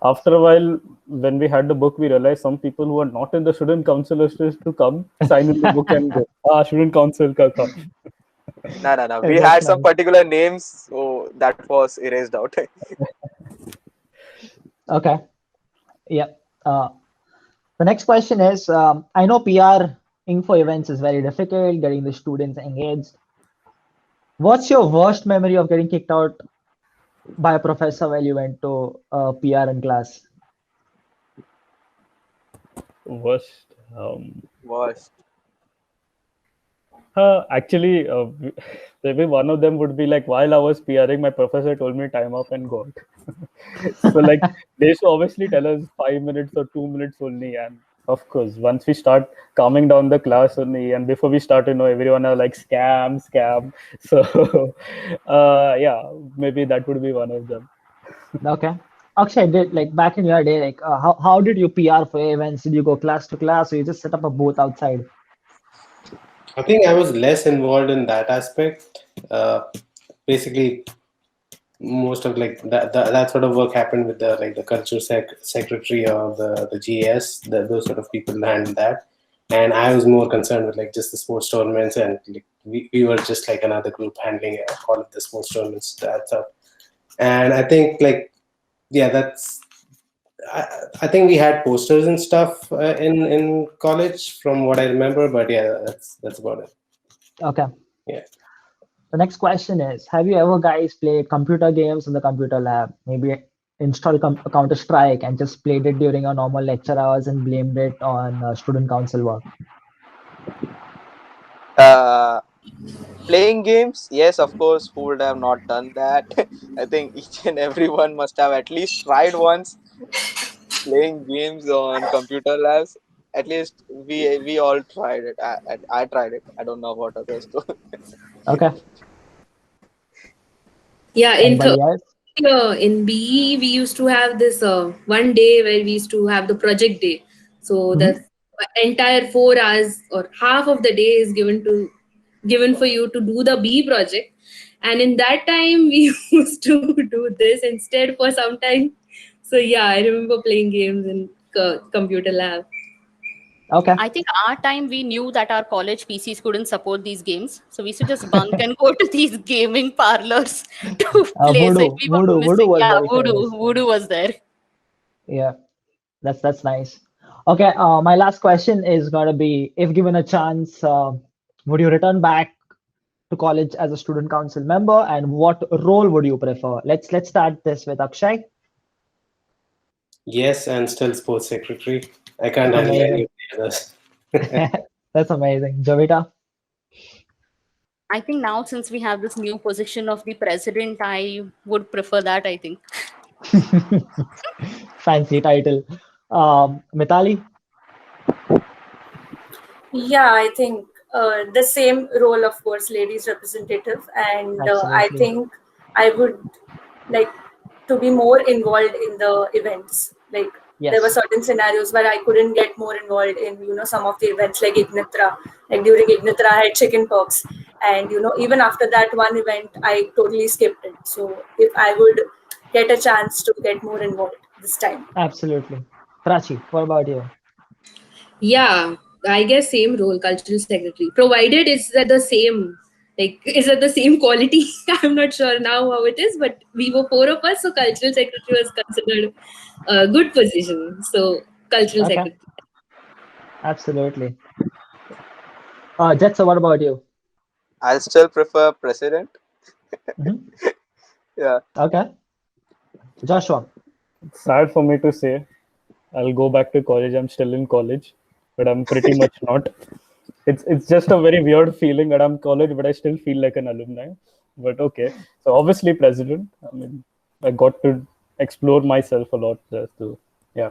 Speaker 2: After a while, when we had the book, we realized some people who are not in the student council used to come, sign in the book and go, student council ka kam.
Speaker 4: No. We
Speaker 1: That's
Speaker 4: had some
Speaker 1: nice.
Speaker 4: particular names, so that was erased out.
Speaker 1: Okay. Yeah. The next question is, I know PR info events is very difficult, getting the students engaged. What's your worst memory of getting kicked out by a professor while you went to PR in class?
Speaker 2: Worst.
Speaker 4: Worst.
Speaker 2: Actually, maybe one of them would be like, while I was PRing, my professor told me time up and go out. So like they used to obviously tell us 5 minutes or 2 minutes only, and of course once we start calming down the class only, and before we start, everyone are like scam. So yeah, maybe that would be one of them.
Speaker 1: Okay. Akshay, did like back in your day, like how did you PR for events? Did you go class to class, or you just set up a booth outside?
Speaker 7: I think I was less involved in that aspect. Basically, most of like that sort of work happened with the culture secretary or the GS. Those sort of people handled that, and I was more concerned with like just the sports tournaments, and like, we were just like another group handling all of the sports tournaments, that stuff. And I think I think we had posters and stuff in college from what I remember, but yeah, that's about it.
Speaker 1: Okay.
Speaker 7: Yeah.
Speaker 1: The next question is, have you ever guys played computer games in the computer lab? Maybe install Counter-Strike and just played it during our normal lecture hours and blamed it on student council work?
Speaker 4: Playing games, yes, of course. Who would have not done that? I think each and everyone must have at least tried once playing games on computer labs. At least we all tried it. I tried it. I don't know about others though.
Speaker 1: Okay.
Speaker 5: Yeah,
Speaker 1: Anybody else?
Speaker 5: in BE we used to have this one day where we used to have the project day. So the entire 4 hours or half of the day is given for you to do the BE project, and in that time we used to do this instead for some time. So yeah, I remember playing games in computer lab.
Speaker 1: Okay.
Speaker 3: I think our time we knew that our college PCs couldn't support these games, so we used to just bunk and go to these gaming parlors to play. So if we were
Speaker 1: Voodoo
Speaker 3: missing,
Speaker 1: was
Speaker 3: yeah,
Speaker 1: very famous.
Speaker 3: Voodoo was there.
Speaker 1: Yeah, that's nice. Okay, my last question is gonna be, if given a chance, would you return back to college as a student council member, and what role would you prefer? Let's start this with Akshay.
Speaker 7: Yes, and still sports secretary. I can't handle any
Speaker 1: Amazing.
Speaker 7: of the others.
Speaker 1: That's amazing. Jovita?
Speaker 3: I think now since we have this new position of the president, I would prefer that, I think.
Speaker 1: Fancy title. Mithali?
Speaker 6: Yeah, I think the same role, of course, ladies representative, and I
Speaker 1: Absolutely.
Speaker 6: think I would like to be more involved in the events. Like there were
Speaker 1: Yes.
Speaker 6: certain scenarios where I couldn't get more involved in some of the events like Ignitra. Like during Ignitra, I had chicken pox, and even after that one event, I totally skipped it. So if I would get a chance to get more involved this time.
Speaker 1: Absolutely. Prachi, what about you?
Speaker 5: Yeah, I guess same role, cultural secretary, provided it's at the same, like, is at the same quality. I'm not sure now how it is, but we were 4 of us, so cultural secretary was considered a good position. So cultural
Speaker 1: Okay.
Speaker 5: secretary.
Speaker 1: Absolutely. Jetson, what about you?
Speaker 4: I still prefer president.
Speaker 1: Mhm.
Speaker 4: Yeah.
Speaker 1: Okay. Joshua.
Speaker 2: It's sad for me to say. I'll go back to college. I'm still in college, but I'm pretty much not. It's just a very weird feeling that I'm college, but I still feel like an alumni. But okay. So obviously president. I mean, I got to explore myself a lot there too. Yeah.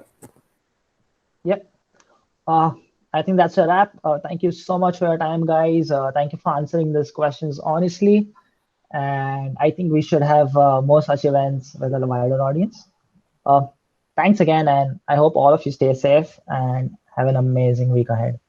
Speaker 1: Yep. I think that's a wrap. Thank you so much for your time, guys. Thank you for answering these questions honestly. And I think we should have more such events with a wider audience. Thanks again, and I hope all of you stay safe and have an amazing week ahead.